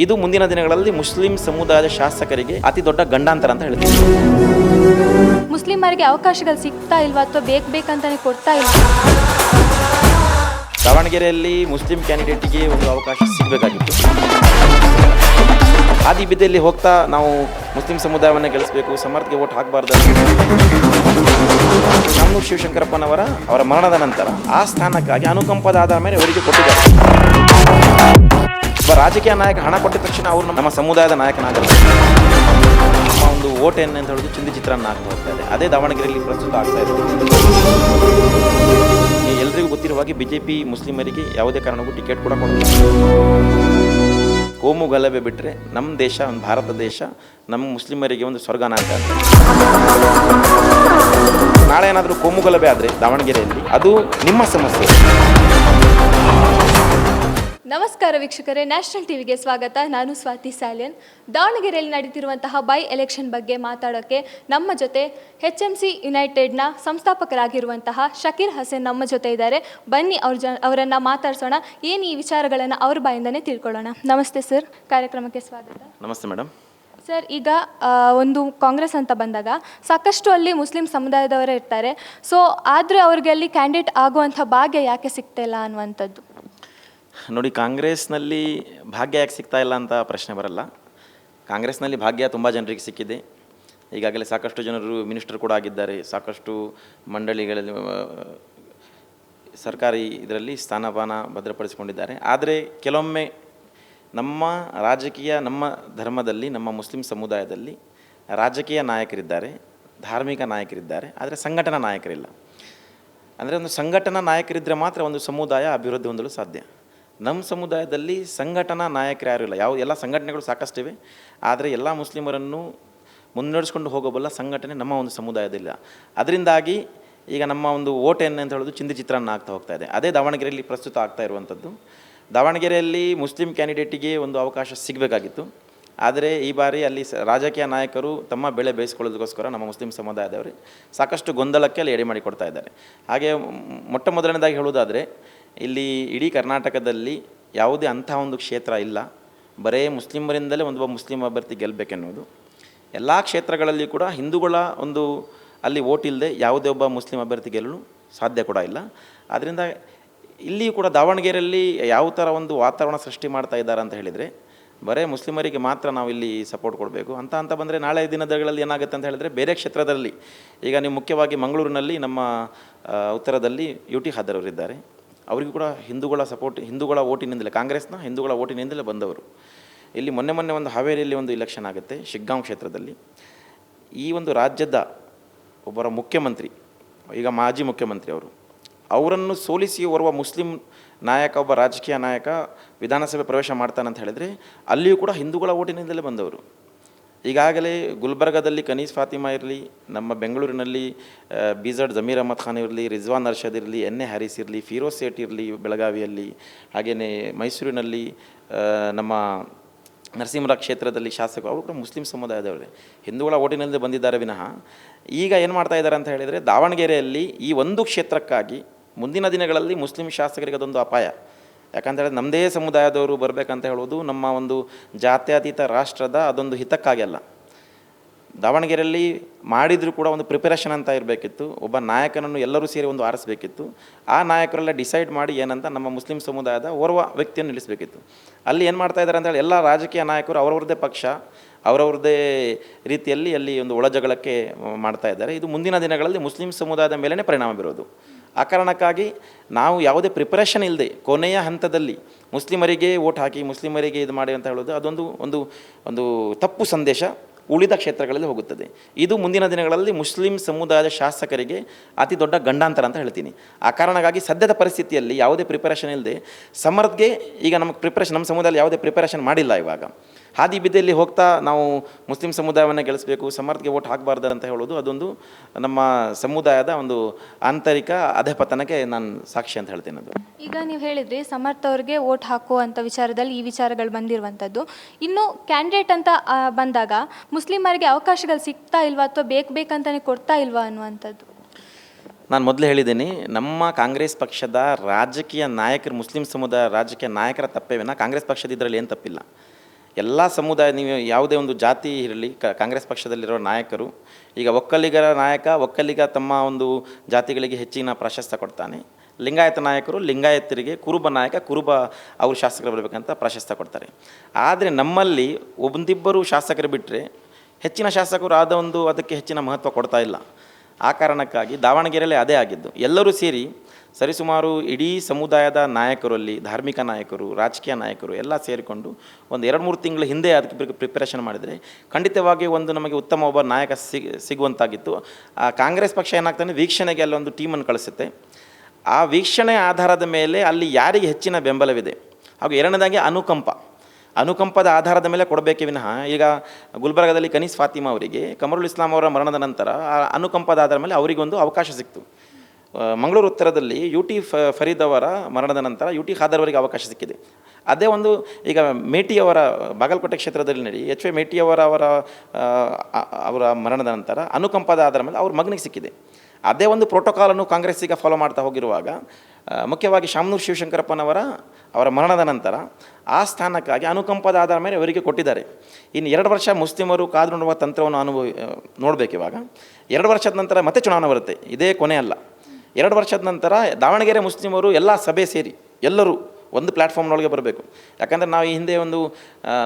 ಇದು ಮುಂದಿನ ದಿನಗಳಲ್ಲಿ ಮುಸ್ಲಿಂ ಸಮುದಾಯದ ಶಾಸಕರಿಗೆ ಅತಿ ದೊಡ್ಡ ಗಂಡಾಂತರ ಅಂತ ಹೇಳ್ತೀನಿ. ಮುಸ್ಲಿಮರಿಗೆ ಅವಕಾಶಗಳು ಸಿಗ್ತಾ ಇಲ್ವಾ ಅಥವಾ ಬೇಕಂತಾನೆ ಕೊಡ್ತಾ ಇಲ್ಲ? ದಾವಣಗೆರೆಯಲ್ಲಿ ಮುಸ್ಲಿಂ ಕ್ಯಾಂಡಿಡೇಟಿಗೆ ಒಂದು ಅವಕಾಶ ಸಿಗಬೇಕಾಗಿತ್ತು. ಹಾದಿ ಬಿದ್ದಲ್ಲಿ ಹೋಗ್ತಾ ನಾವು ಮುಸ್ಲಿಂ ಸಮುದಾಯವನ್ನು ಗೆಲ್ಲಿಸಬೇಕು, ಸಮರ್ಥಗೆ ಓಟ್ ಹಾಕಬಾರ್ದು. ಶಾಮನೂರು ಶಿವಶಂಕರಪ್ಪನವರ ಮರಣದ ನಂತರ ಆ ಸ್ಥಾನಕ್ಕಾಗಿ ಅನುಕಂಪದ ಆಧಾರ ಮೇಲೆ ಅವರಿಗೆ ಕೊಟ್ಟಿದ್ದಾರೆ. ಒಬ್ಬ ರಾಜಕೀಯ ನಾಯಕ ಹಣ ಕೊಟ್ಟ ತಕ್ಷಣ ಅವರು ನಮ್ಮ ಸಮುದಾಯದ ನಾಯಕನಾಗಲ್ಲ. ನಮ್ಮ ಒಂದು ಓಟ್ ಏನು ಅಂತ ಹೇಳೋದು ಚಿಂದಿ ಚಿತ್ರಾನ್ನ ಆಗ್ತಾ ಹೋಗ್ತಾ ಇದೆ. ಅದೇ ದಾವಣಗೆರೆಯಲ್ಲಿ ಪ್ರಸ್ತುತ ಆಗ್ತಾ ಇದೆ. ಎಲ್ರಿಗೂ ಗೊತ್ತಿರುವ ಹಾಗೆ BJP ಮುಸ್ಲಿಮರಿಗೆ ಯಾವುದೇ ಕಾರಣಕ್ಕೂ ಟಿಕೆಟ್ ಕೂಡ ಕೊಡಲ್ಲ. ಕೋಮು ಗಲಭೆ ಬಿಟ್ಟರೆ ನಮ್ಮ ದೇಶ, ಒಂದು ಭಾರತ ದೇಶ, ನಮ್ಮ ಮುಸ್ಲಿಮರಿಗೆ ಒಂದು ಸ್ವರ್ಗನ ಅಂತ. ನಾಳೆ ಏನಾದರೂ ಕೋಮು ಗಲಭೆ ಆದರೆ ದಾವಣಗೆರೆಯಲ್ಲಿ ಅದು ನಿಮ್ಮ ಸಮಸ್ಯೆ. ನಮಸ್ಕಾರ ವೀಕ್ಷಕರೇ, ನ್ಯಾಷನಲ್ ಟಿವಿಗೆ ಸ್ವಾಗತ. ನಾನು ಸ್ವಾತಿ ಸಾಲ್ಯನ್. ದಾವಣಗೆರೆಯಲ್ಲಿ ನಡೀತಿರುವಂತಹ ಬೈ ಎಲೆಕ್ಷನ್ ಬಗ್ಗೆ ಮಾತಾಡೋಕ್ಕೆ ನಮ್ಮ ಜೊತೆ HMC ಯುನೈಟೆಡ್ನ ಸಂಸ್ಥಾಪಕರಾಗಿರುವಂತಹ ಶಕೀರ್ ಹಸನ್ ನಮ್ಮ ಜೊತೆ ಇದ್ದಾರೆ. ಬನ್ನಿ ಅವರನ್ನು ಮಾತಾಡ್ಸೋಣ. ಏನು ಈ ವಿಚಾರಗಳನ್ನು ಅವ್ರ ಬಾಯಿಂದನೇ ತಿಳ್ಕೊಳ್ಳೋಣ. ನಮಸ್ತೆ ಸರ್, ಕಾರ್ಯಕ್ರಮಕ್ಕೆ ಸ್ವಾಗತ. ನಮಸ್ತೆ ಮೇಡಮ್. ಸರ್, ಈಗ ಒಂದು ಕಾಂಗ್ರೆಸ್ ಅಂತ ಬಂದಾಗ ಸಾಕಷ್ಟು ಅಲ್ಲಿ ಮುಸ್ಲಿಂ ಸಮುದಾಯದವರೇ ಇರ್ತಾರೆ. ಸೊ ಆದರೆ ಅವ್ರಿಗೆ ಅಲ್ಲಿ ಕ್ಯಾಂಡಿಡೇಟ್ ಆಗುವಂಥ ಭಾಗ್ಯ ಯಾಕೆ ಸಿಗ್ತಾಯಿಲ್ಲ ಅನ್ನುವಂಥದ್ದು? ನೋಡಿ, ಕಾಂಗ್ರೆಸ್ನಲ್ಲಿ ಭಾಗ್ಯ ಯಾಕೆ ಸಿಗ್ತಾ ಇಲ್ಲ ಅಂತ ಪ್ರಶ್ನೆ ಬರಲ್ಲ. ಕಾಂಗ್ರೆಸ್ನಲ್ಲಿ ಭಾಗ್ಯ ತುಂಬ ಜನರಿಗೆ ಸಿಕ್ಕಿದೆ. ಈಗಾಗಲೇ ಸಾಕಷ್ಟು ಜನರು ಮಿನಿಸ್ಟರ್ ಕೂಡ ಆಗಿದ್ದಾರೆ. ಸಾಕಷ್ಟು ಮಂಡಳಿಗಳಲ್ಲಿ ಸರ್ಕಾರಿ ಇದರಲ್ಲಿ ಸ್ಥಾನಮಾನ ಭದ್ರಪಡಿಸಿಕೊಂಡಿದ್ದಾರೆ. ಆದರೆ ಕೆಲವೊಮ್ಮೆ ನಮ್ಮ ರಾಜಕೀಯ, ನಮ್ಮ ಧರ್ಮದಲ್ಲಿ, ನಮ್ಮ ಮುಸ್ಲಿಂ ಸಮುದಾಯದಲ್ಲಿ ರಾಜಕೀಯ ನಾಯಕರಿದ್ದಾರೆ, ಧಾರ್ಮಿಕ ನಾಯಕರಿದ್ದಾರೆ, ಆದರೆ ಸಂಘಟನಾ ನಾಯಕರಿಲ್ಲ. ಅಂದರೆ ಒಂದು ಸಂಘಟನಾ ನಾಯಕರಿದ್ದರೆ ಮಾತ್ರ ಒಂದು ಸಮುದಾಯ ಅಭಿವೃದ್ಧಿ ಹೊಂದಲು ಸಾಧ್ಯ. ನಮ್ಮ ಸಮುದಾಯದಲ್ಲಿ ಸಂಘಟನಾ ನಾಯಕರು ಯಾರೂ ಇಲ್ಲ. ಎಲ್ಲ ಸಂಘಟನೆಗಳು ಸಾಕಷ್ಟಿವೆ, ಆದರೆ ಎಲ್ಲ ಮುಸ್ಲಿಮರನ್ನು ಮುನ್ನಡೆಸ್ಕೊಂಡು ಹೋಗಬಲ್ಲ ಸಂಘಟನೆ ನಮ್ಮ ಒಂದು ಸಮುದಾಯದಿಲ್ಲ. ಅದರಿಂದಾಗಿ ಈಗ ನಮ್ಮ ಒಂದು ಓಟ್ ಏನು ಅಂತ ಹೇಳೋದು ಚಿಂದಿ ಚಿತ್ರಾನ್ನ ಆಗ್ತಾ ಹೋಗ್ತಾ ಇದೆ. ಅದೇ ದಾವಣಗೆರೆಯಲ್ಲಿ ಪ್ರಸ್ತುತ ಆಗ್ತಾ ಇರುವಂಥದ್ದು. ದಾವಣಗೆರೆಯಲ್ಲಿ ಮುಸ್ಲಿಂ ಕ್ಯಾಂಡಿಡೇಟಿಗೆ ಒಂದು ಅವಕಾಶ ಸಿಗಬೇಕಾಗಿತ್ತು. ಆದರೆ ಈ ಬಾರಿ ಅಲ್ಲಿ ರಾಜಕೀಯ ನಾಯಕರು ತಮ್ಮ ಬೆಳೆ ಬೇಯಿಸ್ಕೊಳ್ಳೋದಕ್ಕೋಸ್ಕರ ನಮ್ಮ ಮುಸ್ಲಿಂ ಸಮುದಾಯದವರು ಸಾಕಷ್ಟು ಗೊಂದಲಕ್ಕೆ ಅಲ್ಲಿ ಎಡೆ ಮಾಡಿಕೊಡ್ತಾ ಇದ್ದಾರೆ. ಹಾಗೆ ಮೊಟ್ಟ ಮೊದಲನೇದಾಗಿ ಹೇಳುವುದಾದರೆ, ಇಲ್ಲಿ ಇಡೀ ಕರ್ನಾಟಕದಲ್ಲಿ ಯಾವುದೇ ಅಂಥ ಒಂದು ಕ್ಷೇತ್ರ ಇಲ್ಲ ಬರೇ ಮುಸ್ಲಿಮರಿಂದಲೇ ಒಬ್ಬ ಮುಸ್ಲಿಂ ಅಭ್ಯರ್ಥಿ ಗೆಲ್ಲಬೇಕೆನ್ನುವುದು. ಎಲ್ಲ ಕ್ಷೇತ್ರಗಳಲ್ಲಿ ಕೂಡ ಹಿಂದೂಗಳ ಒಂದು ಅಲ್ಲಿ ಓಟ್ ಇಲ್ಲದೆ ಯಾವುದೇ ಒಬ್ಬ ಮುಸ್ಲಿಂ ಅಭ್ಯರ್ಥಿ ಗೆಲ್ಲಲು ಸಾಧ್ಯ ಕೂಡ ಇಲ್ಲ. ಆದ್ದರಿಂದ ಇಲ್ಲಿಯೂ ಕೂಡ ದಾವಣಗೆರೆಯಲ್ಲಿ ಯಾವ ಥರ ಒಂದು ವಾತಾವರಣ ಸೃಷ್ಟಿ ಮಾಡ್ತಾ ಇದ್ದಾರೆ ಅಂತ ಹೇಳಿದರೆ, ಬರೇ ಮುಸ್ಲಿಮರಿಗೆ ಮಾತ್ರ ನಾವು ಇಲ್ಲಿ ಸಪೋರ್ಟ್ ಕೊಡಬೇಕು ಅಂತ ಬಂದರೆ ನಾಳೆ ದಿನಗಳಲ್ಲಿ ಏನಾಗುತ್ತೆ ಅಂತ ಹೇಳಿದರೆ, ಬೇರೆ ಕ್ಷೇತ್ರದಲ್ಲಿ ಈಗ ನೀವು ಮುಖ್ಯವಾಗಿ ಮಂಗಳೂರಿನಲ್ಲಿ ನಮ್ಮ ಉತ್ತರದಲ್ಲಿ UT ಖಾದರ್ ಅವರಿದ್ದಾರೆ. ಅವರಿಗೂ ಕೂಡ ಹಿಂದೂಗಳ ಸಪೋರ್ಟ್, ಹಿಂದೂಗಳ ಓಟಿನಿಂದಲೇ, ಕಾಂಗ್ರೆಸ್ನ ಹಿಂದೂಗಳ ಓಟಿನಿಂದಲೇ ಬಂದವರು. ಇಲ್ಲಿ ಮೊನ್ನೆ ಒಂದು ಹಾವೇರಿಯಲ್ಲಿ ಒಂದು ಇಲೆಕ್ಷನ್ ಆಗುತ್ತೆ, ಶಿಗ್ಗಾಂವ್ ಕ್ಷೇತ್ರದಲ್ಲಿ. ಈ ಒಂದು ರಾಜ್ಯದ ಒಬ್ಬರ ಮುಖ್ಯಮಂತ್ರಿ, ಈಗ ಮಾಜಿ ಮುಖ್ಯಮಂತ್ರಿ ಅವರನ್ನು ಸೋಲಿಸಿ ಓರ್ವ ಮುಸ್ಲಿಂ ನಾಯಕ, ಒಬ್ಬ ರಾಜಕೀಯ ನಾಯಕ ವಿಧಾನಸಭೆ ಪ್ರವೇಶ ಮಾಡ್ತಾನಂತ ಹೇಳಿದರೆ ಅಲ್ಲಿಯೂ ಕೂಡ ಹಿಂದೂಗಳ ಓಟಿನಿಂದಲೇ ಬಂದವರು. ಈಗಾಗಲೇ ಗುಲ್ಬರ್ಗಾದಲ್ಲಿ ಕನೀಸ್ ಫಾತಿಮಾ ಇರಲಿ, ನಮ್ಮ ಬೆಂಗಳೂರಿನಲ್ಲಿ BZ ಜಮೀರ್ ಅಹಮದ್ ಖಾನ್ ಇರಲಿ, ರಿಜ್ವಾನ್ ಅರ್ಷದ್ ಇರಲಿ, NA ಹ್ಯಾರಿಸ್ ಇರಲಿ, ಫಿರೋಜ್ ಸೇಠ್ ಇರಲಿ ಬೆಳಗಾವಿಯಲ್ಲಿ, ಹಾಗೆಯೇ ಮೈಸೂರಿನಲ್ಲಿ ನಮ್ಮ ನರಸಿಂಹರಾವ್ ಕ್ಷೇತ್ರದಲ್ಲಿ ಶಾಸಕರು, ಅವರು ಕೂಡ ಮುಸ್ಲಿಂ ಸಮುದಾಯದವರೇ, ಹಿಂದೂಗಳ ಓಟಿನಿಂದ ಬಂದಿದ್ದಾರೆ ವಿನಃ. ಈಗ ಏನು ಮಾಡ್ತಾ ಇದ್ದಾರೆ ಅಂತ ಹೇಳಿದರೆ, ದಾವಣಗೆರೆಯಲ್ಲಿ ಈ ಒಂದು ಕ್ಷೇತ್ರಕ್ಕಾಗಿ ಮುಂದಿನ ದಿನಗಳಲ್ಲಿ ಮುಸ್ಲಿಂ ಶಾಸಕರಿಗೆ ಅದೊಂದು ಅಪಾಯ. ಯಾಕಂತೇಳಿದ್ರೆ ನಮ್ಮದೇ ಸಮುದಾಯದವರು ಬರಬೇಕಂತ ಹೇಳೋದು ನಮ್ಮ ಒಂದು ಜಾತ್ಯತೀತ ರಾಷ್ಟ್ರದ ಅದೊಂದು ಹಿತಕ್ಕಾಗಲ್ಲ. ದಾವಣಗೆರೆಯಲ್ಲಿ ಮಾಡಿದರೂ ಕೂಡ ಒಂದು ಪ್ರಿಪರೇಷನ್ ಅಂತ ಇರಬೇಕಿತ್ತು. ಒಬ್ಬ ನಾಯಕನನ್ನು ಎಲ್ಲರೂ ಸೇರಿ ಒಂದು ಆರಿಸಬೇಕಿತ್ತು. ಆ ನಾಯಕರೆಲ್ಲ ಡಿಸೈಡ್ ಮಾಡಿ ಏನಂತ ನಮ್ಮ ಮುಸ್ಲಿಂ ಸಮುದಾಯದ ಓರ್ವ ವ್ಯಕ್ತಿಯನ್ನು ನಿಲ್ಲಿಸಬೇಕಿತ್ತು. ಅಲ್ಲಿ ಏನು ಮಾಡ್ತಾ ಇದ್ದಾರೆ ಅಂತೇಳಿ, ಎಲ್ಲ ರಾಜಕೀಯ ನಾಯಕರು ಅವರವ್ರದ್ದೇ ಪಕ್ಷ, ಅವರವ್ರದ್ದೇ ರೀತಿಯಲ್ಲಿ ಅಲ್ಲಿ ಒಂದು ಒಳಜಗಳಕ್ಕೆ ಮಾಡ್ತಾ ಇದ್ದಾರೆ. ಇದು ಮುಂದಿನ ದಿನಗಳಲ್ಲಿ ಮುಸ್ಲಿಂ ಸಮುದಾಯದ ಮೇಲೇ ಪರಿಣಾಮ ಬೀರೋದು. ಆ ಕಾರಣಕ್ಕಾಗಿ ನಾವು ಯಾವುದೇ ಪ್ರಿಪರೇಷನ್ ಇಲ್ಲದೆ ಕೊನೆಯ ಹಂತದಲ್ಲಿ ಮುಸ್ಲಿಮರಿಗೆ ಓಟ್ ಹಾಕಿ, ಮುಸ್ಲಿಮರಿಗೆ ಇದು ಮಾಡಿ ಅಂತ ಹೇಳೋದು ಅದೊಂದು ಒಂದು ಒಂದು ತಪ್ಪು ಸಂದೇಶ ಉಳಿದ ಕ್ಷೇತ್ರಗಳಲ್ಲಿ ಹೋಗುತ್ತದೆ. ಇದು ಮುಂದಿನ ದಿನಗಳಲ್ಲಿ ಮುಸ್ಲಿಂ ಸಮುದಾಯದ ಶಾಸಕರಿಗೆ ಅತಿ ದೊಡ್ಡ ಗಂಡಾಂತರ ಅಂತ ಹೇಳ್ತೀನಿ. ಆ ಕಾರಣಕ್ಕಾಗಿ ಸದ್ಯದ ಪರಿಸ್ಥಿತಿಯಲ್ಲಿ ಯಾವುದೇ ಪ್ರಿಪರೇಷನ್ ಇಲ್ಲದೆ ಸಮರ್ಥಗೆ, ಈಗ ನಮ್ಮ ಸಮುದಾಯದಲ್ಲಿ ಯಾವುದೇ ಪ್ರಿಪರೇಷನ್ ಮಾಡಿಲ್ಲ. ಇವಾಗ ಹಾದಿ ಬಿದ್ದಲ್ಲಿ ಹೋಗ್ತಾ ನಾವು ಮುಸ್ಲಿಂ ಸಮುದಾಯವನ್ನು ಗೆಲ್ಲಿಸಬೇಕು, ಸಮರ್ಥಗೆ ಓಟ್ ಹಾಕಬಾರ್ದು ಅಂತ ಹೇಳೋದು ಅದೊಂದು ನಮ್ಮ ಸಮುದಾಯದ ಒಂದು ಆಂತರಿಕ ಅಧಪತನಕ್ಕೆ ನಾನು ಸಾಕ್ಷಿ ಅಂತ ಹೇಳ್ತೀನಿ. ಅದು ಈಗ ನೀವು ಹೇಳಿದ್ರಿ ಸಮರ್ಥ ಅವ್ರಿಗೆ ಓಟ್ ಹಾಕುವಂಥ ವಿಚಾರದಲ್ಲಿ ಈ ವಿಚಾರಗಳು ಬಂದಿರುವಂಥದ್ದು. ಇನ್ನು ಕ್ಯಾಂಡಿಡೇಟ್ ಅಂತ ಬಂದಾಗ ಮುಸ್ಲಿಮರಿಗೆ ಅವಕಾಶಗಳು ಸಿಗ್ತಾ ಇಲ್ವಾ ಅಥವಾ ಬೇಕಂತಾನೆ ಕೊಡ್ತಾ ಇಲ್ವಾ ಅನ್ನುವಂಥದ್ದು? ನಾನು ಮೊದಲೇ ಹೇಳಿದ್ದೀನಿ, ನಮ್ಮ ಕಾಂಗ್ರೆಸ್ ಪಕ್ಷದ ರಾಜಕೀಯ ನಾಯಕರು, ಮುಸ್ಲಿಂ ಸಮುದಾಯ ರಾಜಕೀಯ ನಾಯಕರ ತಪ್ಪೇ ವಿನ ಕಾಂಗ್ರೆಸ್ ಪಕ್ಷದ ಇದರಲ್ಲಿ ಏನು ತಪ್ಪಿಲ್ಲ. ಎಲ್ಲ ಸಮುದಾಯ, ನೀವು ಯಾವುದೇ ಒಂದು ಜಾತಿ ಇರಲಿ, ಕಾಂಗ್ರೆಸ್ ಪಕ್ಷದಲ್ಲಿರೋ ನಾಯಕರು ಈಗ ಒಕ್ಕಲಿಗರ ನಾಯಕ, ಒಕ್ಕಲಿಗ ತಮ್ಮ ಒಂದು ಜಾತಿಗಳಿಗೆ ಹೆಚ್ಚಿನ ಪ್ರಾಶಸ್ತ್ಯ ಕೊಡ್ತಾನೆ. ಲಿಂಗಾಯತ ನಾಯಕರು ಲಿಂಗಾಯತರಿಗೆ, ಕುರುಬ ನಾಯಕ ಕುರುಬ ಅವರು ಶಾಸಕರು ಬರಬೇಕಂತ ಪ್ರಾಶಸ್ತ್ಯ ಕೊಡ್ತಾರೆ. ಆದರೆ ನಮ್ಮಲ್ಲಿ ಒಂದಿಬ್ಬರು ಶಾಸಕರು ಬಿಟ್ಟರೆ ಹೆಚ್ಚಿನ ಶಾಸಕರು ಅದಕ್ಕೆ ಹೆಚ್ಚಿನ ಮಹತ್ವ ಕೊಡ್ತಾ ಇಲ್ಲ. ಆ ಕಾರಣಕ್ಕಾಗಿ ದಾವಣಗೆರೆಯಲ್ಲಿ ಅದೇ ಆಗಿದ್ದು. ಎಲ್ಲರೂ ಸೇರಿ ಸರಿಸುಮಾರು ಇಡೀ ಸಮುದಾಯದ ನಾಯಕರಲ್ಲಿ, ಧಾರ್ಮಿಕ ನಾಯಕರು, ರಾಜಕೀಯ ನಾಯಕರು ಎಲ್ಲ ಸೇರಿಕೊಂಡು ಒಂದು 2-3 ತಿಂಗಳ ಹಿಂದೆ ಅದಕ್ಕೆ ಪ್ರಿಪರೇಷನ್ ಮಾಡಿದರೆ ಖಂಡಿತವಾಗಿ ನಮಗೆ ಉತ್ತಮ ಒಬ್ಬ ನಾಯಕ ಸಿಗುವಂತಾಗಿತ್ತು. ಕಾಂಗ್ರೆಸ್ ಪಕ್ಷ ಏನಾಗ್ತಾನೆ, ವೀಕ್ಷಣೆಗೆ ಅಲ್ಲೊಂದು ಟೀಮನ್ನು ಕಳಿಸುತ್ತೆ. ಆ ವೀಕ್ಷಣೆ ಆಧಾರದ ಮೇಲೆ ಅಲ್ಲಿ ಯಾರಿಗೆ ಹೆಚ್ಚಿನ ಬೆಂಬಲವಿದೆ, ಹಾಗೂ ಎರಡನೇದಾಗಿ ಅನುಕಂಪದ ಆಧಾರದ ಮೇಲೆ ಕೊಡಬೇಕೇ ವಿನಃ, ಈಗ ಗುಲ್ಬರ್ಗಾದಲ್ಲಿ ಕನೀಸ್ ಫಾತಿಮಾ ಅವರಿಗೆ ಕಮರುಲ್ ಇಸ್ಲಾಂ ಅವರ ಮರಣದ ನಂತರ ಆ ಅನುಕಂಪದ ಆಧಾರದ ಮೇಲೆ ಅವರಿಗೊಂದು ಅವಕಾಶ ಸಿಕ್ತು. ಮಂಗಳೂರು ಉತ್ತರದಲ್ಲಿ UT ಫರೀದ್ ಅವರ ಮರಣದ ನಂತರ UT ಖಾದರ್ ಅವರಿಗೆ ಅವಕಾಶ ಸಿಕ್ಕಿದೆ. ಅದೇ ಈಗ ಮೇಟಿಯವರ ಬಾಗಲಕೋಟೆ ಕ್ಷೇತ್ರದಲ್ಲಿ HY ಅವರ ಮರಣದ ನಂತರ ಅನುಕಂಪದ ಆಧಾರದ ಮೇಲೆ ಅವ್ರ ಮಗನಿಗೆ ಸಿಕ್ಕಿದೆ. ಅದೇ ಒಂದು ಪ್ರೋಟೋಕಾಲನ್ನು ಕಾಂಗ್ರೆಸ್ ಈಗ ಫಾಲೋ ಮಾಡ್ತಾ ಹೋಗಿರುವಾಗ, ಮುಖ್ಯವಾಗಿ ಶಾಮನೂರು ಶಿವಶಂಕರಪ್ಪನವರ ಮರಣದ ನಂತರ ಆ ಸ್ಥಾನಕ್ಕಾಗಿ ಅನುಕಂಪದ ಆಧಾರದ ಮೇಲೆ ಅವರಿಗೆ ಕೊಟ್ಟಿದ್ದಾರೆ. ಇನ್ನು 2 ವರ್ಷ ಮುಸ್ಲಿಮರು ಕಾದು ನೋಡುವ ತಂತ್ರವನ್ನು ನೋಡಬೇಕು. ಇವಾಗ 2 ವರ್ಷದ ನಂತರ ಮತ್ತೆ ಚುನಾವಣೆ ಬರುತ್ತೆ, ಇದೇ ಕೊನೆ ಅಲ್ಲ. 2 ವರ್ಷದ ನಂತರ ದಾವಣಗೆರೆ ಮುಸ್ಲಿಮರು ಎಲ್ಲ ಸಭೆ ಸೇರಿ ಎಲ್ಲರೂ ಒಂದು ಪ್ಲ್ಯಾಟ್ಫಾರ್ಮ್ನೊಳಗೆ ಬರಬೇಕು. ಯಾಕಂದರೆ ನಾವು ಈ ಹಿಂದೆ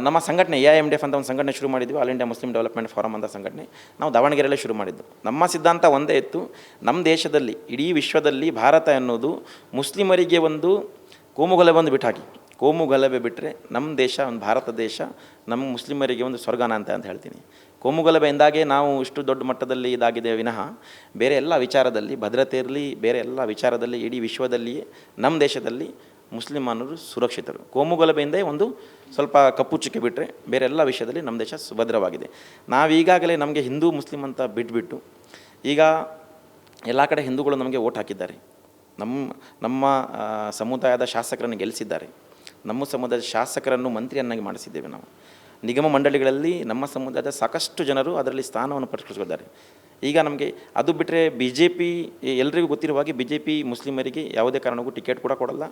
ನಮ್ಮ ಸಂಘಟನೆ AIMDF ಅಂತ ಒಂದು ಸಂಘಟನೆ ಶುರು ಮಾಡಿದ್ವಿ, all India Muslim development forum ಅಂತ ಸಂಘಟನೆ. ನಾವು ದಾವಣಗೆರೆಯಲ್ಲೇ ಶುರು ಮಾಡಿದ್ದು. ನಮ್ಮ ಸಿದ್ಧಾಂತ ಒಂದೇ ಇತ್ತು, ನಮ್ಮ ದೇಶದಲ್ಲಿ, ಇಡೀ ವಿಶ್ವದಲ್ಲಿ ಭಾರತ ಎನ್ನುವುದು ಮುಸ್ಲಿಮರಿಗೆ ಒಂದು ಕೋಮುಗಲಭೆ ಬಿಟ್ಟಾಕಿ, ಕೋಮುಗಲಭೆ ಬಿಟ್ಟರೆ ನಮ್ಮ ದೇಶ, ಒಂದು ಭಾರತ ದೇಶ ನಮ್ಮ ಮುಸ್ಲಿಮರಿಗೆ ಒಂದು ಸ್ವರ್ಗಾನ ಅಂತ ಹೇಳ್ತೀನಿ. ಕೋಮುಗಲಭೆಯಿಂದಾಗೆ ನಾವು ಇಷ್ಟು ದೊಡ್ಡ ಮಟ್ಟದಲ್ಲಿ ಇದಾಗಿದೆ ವಿನಃ ಬೇರೆ ಎಲ್ಲ ವಿಚಾರದಲ್ಲಿ, ಭದ್ರತೆ ಇರಲಿ, ಬೇರೆ ಎಲ್ಲ ವಿಚಾರದಲ್ಲಿ ಇಡೀ ವಿಶ್ವದಲ್ಲಿಯೇ ನಮ್ಮ ದೇಶದಲ್ಲಿ ಮುಸ್ಲಿಮಾನರು ಸುರಕ್ಷಿತರು. ಕೋಮುಗಲಭೆಯಿಂದ ಸ್ವಲ್ಪ ಕಪ್ಪು ಚುಕ್ಕೆ ಬಿಟ್ಟರೆ ಬೇರೆ ಎಲ್ಲ ವಿಷಯದಲ್ಲಿ ನಮ್ಮ ದೇಶ ಸುಭದ್ರವಾಗಿದೆ. ನಾವೀಗಾಗಲೇ ನಮಗೆ ಹಿಂದೂ ಮುಸ್ಲಿಂ ಅಂತ ಬಿಟ್ಬಿಟ್ಟು ಈಗ ಎಲ್ಲ ಕಡೆ ಹಿಂದೂಗಳು ನಮಗೆ ಓಟ್ ಹಾಕಿದ್ದಾರೆ. ನಮ್ಮ ಸಮುದಾಯದ ಶಾಸಕರನ್ನು ಗೆಲ್ಲಿಸಿದ್ದಾರೆ. ನಮ್ಮ ಸಮುದಾಯದ ಶಾಸಕರನ್ನು ಮಂತ್ರಿಯನ್ನಾಗಿ ಮಾಡಿಸಿದ್ದೇವೆ. ನಾವು ನಿಗಮ ಮಂಡಳಿಗಳಲ್ಲಿ ನಮ್ಮ ಸಮುದಾಯದ ಸಾಕಷ್ಟು ಜನರು ಅದರಲ್ಲಿ ಸ್ಥಾನವನ್ನು ಪಡೆದುಕೊಂಡಿದ್ದಾರೆ. ಈಗ ನಮಗೆ ಅದು ಬಿಟ್ಟರೆ BJP, ಎಲ್ಲರಿಗೂ ಗೊತ್ತಿರುವಾಗೆ BJP ಮುಸ್ಲಿಮರಿಗೆ ಯಾವುದೇ ಕಾರಣಕ್ಕೂ ಟಿಕೆಟ್ ಕೂಡ ಕೊಡಲ್ಲ,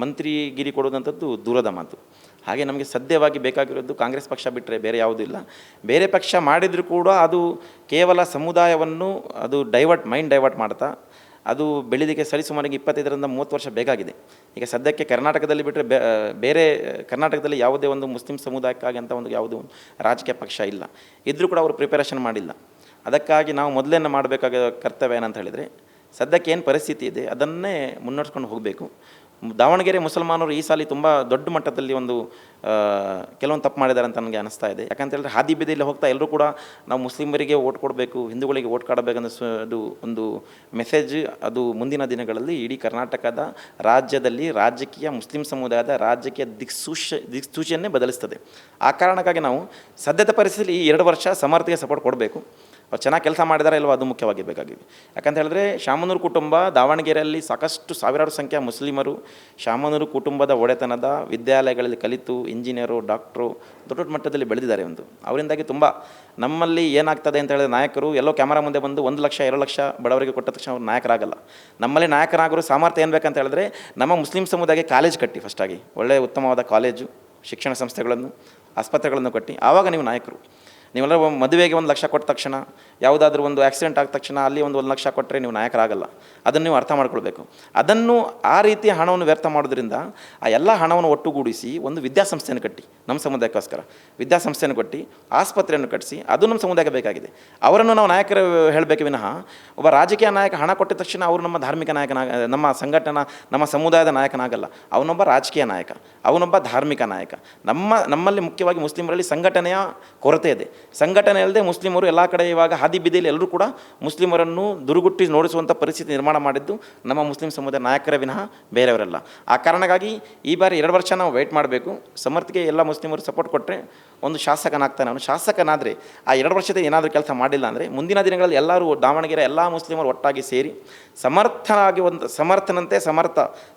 ಮಂತ್ರಿಗಿರಿ ಕೊಡೋದಂಥದ್ದು ದೂರದ ಮಾತು. ಹಾಗೆ ನಮಗೆ ಸದ್ಯವಾಗಿ ಬೇಕಾಗಿರೋದು ಕಾಂಗ್ರೆಸ್ ಪಕ್ಷ ಬಿಟ್ಟರೆ ಬೇರೆ ಯಾವುದೂ ಇಲ್ಲ. ಬೇರೆ ಪಕ್ಷ ಮಾಡಿದರೂ ಕೂಡ ಅದು ಕೇವಲ ಸಮುದಾಯವನ್ನು ಮೈಂಡ್ ಡೈವರ್ಟ್ ಮಾಡ್ತಾ ಅದು ಬೆಳೆದಿಗೆ ಸರಿಸುಮಾರಿಗೆ 25-30 ವರ್ಷ ಬೇಕಾಗಿದೆ. ಈಗ ಸದ್ಯಕ್ಕೆ ಕರ್ನಾಟಕದಲ್ಲಿ ಬಿಟ್ಟರೆ ಬೇರೆ ಕರ್ನಾಟಕದಲ್ಲಿ ಯಾವುದೇ ಒಂದು ಮುಸ್ಲಿಂ ಸಮುದಾಯಕ್ಕಾಗಿ ಅಂತ ಯಾವುದೇ ಒಂದು ರಾಜಕೀಯ ಪಕ್ಷ ಇಲ್ಲ. ಇದ್ದರೂ ಕೂಡ ಅವರು ಪ್ರಿಪರೇಷನ್ ಮಾಡಿಲ್ಲ. ಅದಕ್ಕಾಗಿ ನಾವು ಮೊದಲೇನು ಮಾಡಬೇಕಾದ ಕರ್ತವ್ಯ ಏನಂತ ಹೇಳಿದರೆ, ಸದ್ಯಕ್ಕೆ ಏನು ಪರಿಸ್ಥಿತಿ ಇದೆ ಅದನ್ನೇ ಮುನ್ನಡೆಸ್ಕೊಂಡು ಹೋಗಬೇಕು. ದಾವಣಗೆರೆ ಮುಸಲ್ಮಾನರು ಈ ಸಾಲಿ ತುಂಬ ದೊಡ್ಡ ಮಟ್ಟದಲ್ಲಿ ಕೆಲವೊಂದು ತಪ್ಪು ಮಾಡಿದ್ದಾರೆ ಅಂತ ನನಗೆ ಅನಿಸ್ತಾ ಇದೆ. ಯಾಕಂತ ಹೇಳಿದ್ರೆ ಹಾದಿ ಬೀದಿಯಲ್ಲಿ ಹೋಗ್ತಾ ಎಲ್ಲರೂ ಕೂಡ ನಾವು ಮುಸ್ಲಿಮರಿಗೆ ಓಟ್ ಕೊಡಬೇಕು, ಹಿಂದೂಗಳಿಗೆ ಓಟ್ ಕೊಡಬೇಕನ್ನೋ ಒಂದು ಮೆಸೇಜ್ ಅದು ಮುಂದಿನ ದಿನಗಳಲ್ಲಿ ಇಡೀ ಕರ್ನಾಟಕದ ರಾಜ್ಯದಲ್ಲಿ ರಾಜಕೀಯ ಮುಸ್ಲಿಂ ಸಮುದಾಯದ ರಾಜಕೀಯ ದಿಕ್ಸೂಚಿಯನ್ನೇ ಬದಲಿಸ್ತದೆ. ಆ ಕಾರಣಕ್ಕಾಗಿ ನಾವು ಸದ್ಯದ ಪರಿಸ್ಥಿತಿಯಲ್ಲಿ ಈ 2 ವರ್ಷ ಸಮರ್ಥಿಗೆ ಸಪೋರ್ಟ್ ಕೊಡಬೇಕು. ಅವ್ರು ಚೆನ್ನಾಗಿ ಕೆಲಸ ಮಾಡಿದಾರೆ ಇಲ್ವೋ ಅದು ಮುಖ್ಯವಾಗಿರಬೇಕಾಗಿದೆ. ಯಾಕಂತ ಹೇಳಿದ್ರೆ ಶಾಮನೂರು ಕುಟುಂಬ ದಾವಣಗೆರೆಯಲ್ಲಿ ಸಾಕಷ್ಟು ಸಾವಿರಾರು ಸಂಖ್ಯೆಯ ಮುಸ್ಲಿಮರು ಶಾಮನೂರು ಕುಟುಂಬದ ಒಡೆತನದ ವಿದ್ಯಾಲಯಗಳಲ್ಲಿ ಕಲಿತು ಇಂಜಿನಿಯರು, ಡಾಕ್ಟ್ರು ದೊಡ್ಡ ಮಟ್ಟದಲ್ಲಿ ಬೆಳೆದಿದ್ದಾರೆ. ಅವರಿಂದಾಗಿ ತುಂಬ ನಮ್ಮಲ್ಲಿ ಏನಾಗ್ತದೆ ಅಂತ ಹೇಳಿದ್ರೆ, ನಾಯಕರು ಎಲ್ಲೋ ಕ್ಯಾಮರಾ ಮುಂದೆ ಬಂದು 1 ಲಕ್ಷ 2 ಲಕ್ಷ ಬಡವರಿಗೆ ಕೊಟ್ಟ ತಕ್ಷಣ ಅವ್ರು ನಾಯಕರಾಗಲ್ಲ. ನಮ್ಮಲ್ಲಿ ನಾಯಕರಾಗೋ ಸಾಮರ್ಥ್ಯ ಏನು ಬೇಕಂತ ಹೇಳಿದ್ರೆ, ನಮ್ಮ ಮುಸ್ಲಿಂ ಸಮುದಾಯಕ್ಕೆ ಕಾಲೇಜ್ ಕಟ್ಟಿ, ಫಸ್ಟಾಗಿ ಒಳ್ಳೆಯ ಉತ್ತಮವಾದ ಕಾಲೇಜು, ಶಿಕ್ಷಣ ಸಂಸ್ಥೆಗಳನ್ನು, ಆಸ್ಪತ್ರೆಗಳನ್ನು ಕಟ್ಟಿ, ಆವಾಗ ನೀವು ನಾಯಕರು. ನೀವೆಲ್ಲರೂ ಮದುವೆಗೆ 1 ಲಕ್ಷ ಕೊಟ್ಟ ತಕ್ಷಣ, ಯಾವುದಾದ್ರೂ ಒಂದು ಆಕ್ಸಿಡೆಂಟ್ ಆದ ತಕ್ಷಣ ಅಲ್ಲಿ 1 ಲಕ್ಷ ಕೊಟ್ಟರೆ ನೀವು ನಾಯಕರಾಗಲ್ಲ. ಅದನ್ನು ನೀವು ಅರ್ಥ ಮಾಡ್ಕೊಳ್ಬೇಕು. ಅದನ್ನು ಆ ರೀತಿಯ ಹಣವನ್ನು ವ್ಯರ್ಥ ಮಾಡೋದ್ರಿಂದ ಆ ಎಲ್ಲ ಹಣವನ್ನು ಒಟ್ಟುಗೂಡಿಸಿ ಒಂದು ವಿದ್ಯಾಸಂಸ್ಥೆಯನ್ನು ಕಟ್ಟಿ, ನಮ್ಮ ಸಮುದಾಯಕ್ಕೋಸ್ಕರ ವಿದ್ಯಾಸಂಸ್ಥೆಯನ್ನು ಕಟ್ಟಿ, ಆಸ್ಪತ್ರೆಯನ್ನು ಕಟ್ಟಿಸಿ, ಅದು ನಮ್ಮ ಸಮುದಾಯಕ್ಕೆ ಬೇಕಾಗಿದೆ. ಅವರನ್ನು ನಾವು ನಾಯಕರು ಹೇಳಬೇಕು ವಿನಃ ಒಬ್ಬ ರಾಜಕೀಯ ನಾಯಕ ಹಣ ಕೊಟ್ಟ ತಕ್ಷಣ ಅವರು ನಮ್ಮ ಧಾರ್ಮಿಕ ನಮ್ಮ ಸಂಘಟನಾ, ನಮ್ಮ ಸಮುದಾಯದ ನಾಯಕನಾಗಲ್ಲ. ಅವನೊಬ್ಬ ರಾಜಕೀಯ ನಾಯಕ, ಅವನೊಬ್ಬ ಧಾರ್ಮಿಕ ನಾಯಕ. ನಮ್ಮಲ್ಲಿ ಮುಖ್ಯವಾಗಿ ಮುಸ್ಲಿಮರಲ್ಲಿ ಸಂಘಟನೆಯ ಕೊರತೆ ಇದೆ. ಸಂಘಟನೆ ಇಲ್ಲದೆ ಮುಸ್ಲಿಮರು ಎಲ್ಲ ಕಡೆ ಇವಾಗ ಹಾದಿ ಬೀದಿಯಲ್ಲಿ ಎಲ್ಲರೂ ಕೂಡ ಮುಸ್ಲಿಮರನ್ನು ದುರುಗುಟ್ಟಿ ನೋಡಿಸುವಂಥ ಪರಿಸ್ಥಿತಿ ನಿರ್ಮಾಣ ಮಾಡಿದ್ದು ನಮ್ಮ ಮುಸ್ಲಿಂ ಸಮುದಾಯ ನಾಯಕರ ವಿನಃ ಬೇರೆಯವರಲ್ಲ. ಆ ಕಾರಣಕ್ಕಾಗಿ ಈ ಬಾರಿ 2 ವರ್ಷ ನಾವು ವೆಯ್ಟ್ ಮಾಡಬೇಕು. ಸಮರ್ಥಿಗೆ ಎಲ್ಲ ಮುಸ್ಲಿಮರು ಸಪೋರ್ಟ್ ಕೊಟ್ಟರೆ ಒಂದು ಶಾಸಕನಾಗ್ತಾನೆ. ಅವನು ಶಾಸಕನಾದರೆ ಆ 2 ವರ್ಷದ ಏನಾದರೂ ಕೆಲಸ ಮಾಡಿಲ್ಲ ಅಂದರೆ ಮುಂದಿನ ದಿನಗಳಲ್ಲಿ ಎಲ್ಲರೂ ದಾವಣಗೆರೆ ಎಲ್ಲ ಮುಸ್ಲಿಮರು ಒಟ್ಟಾಗಿ ಸೇರಿ ಸಮರ್ಥನಾಗಿ ಸಮರ್ಥನಂತೆ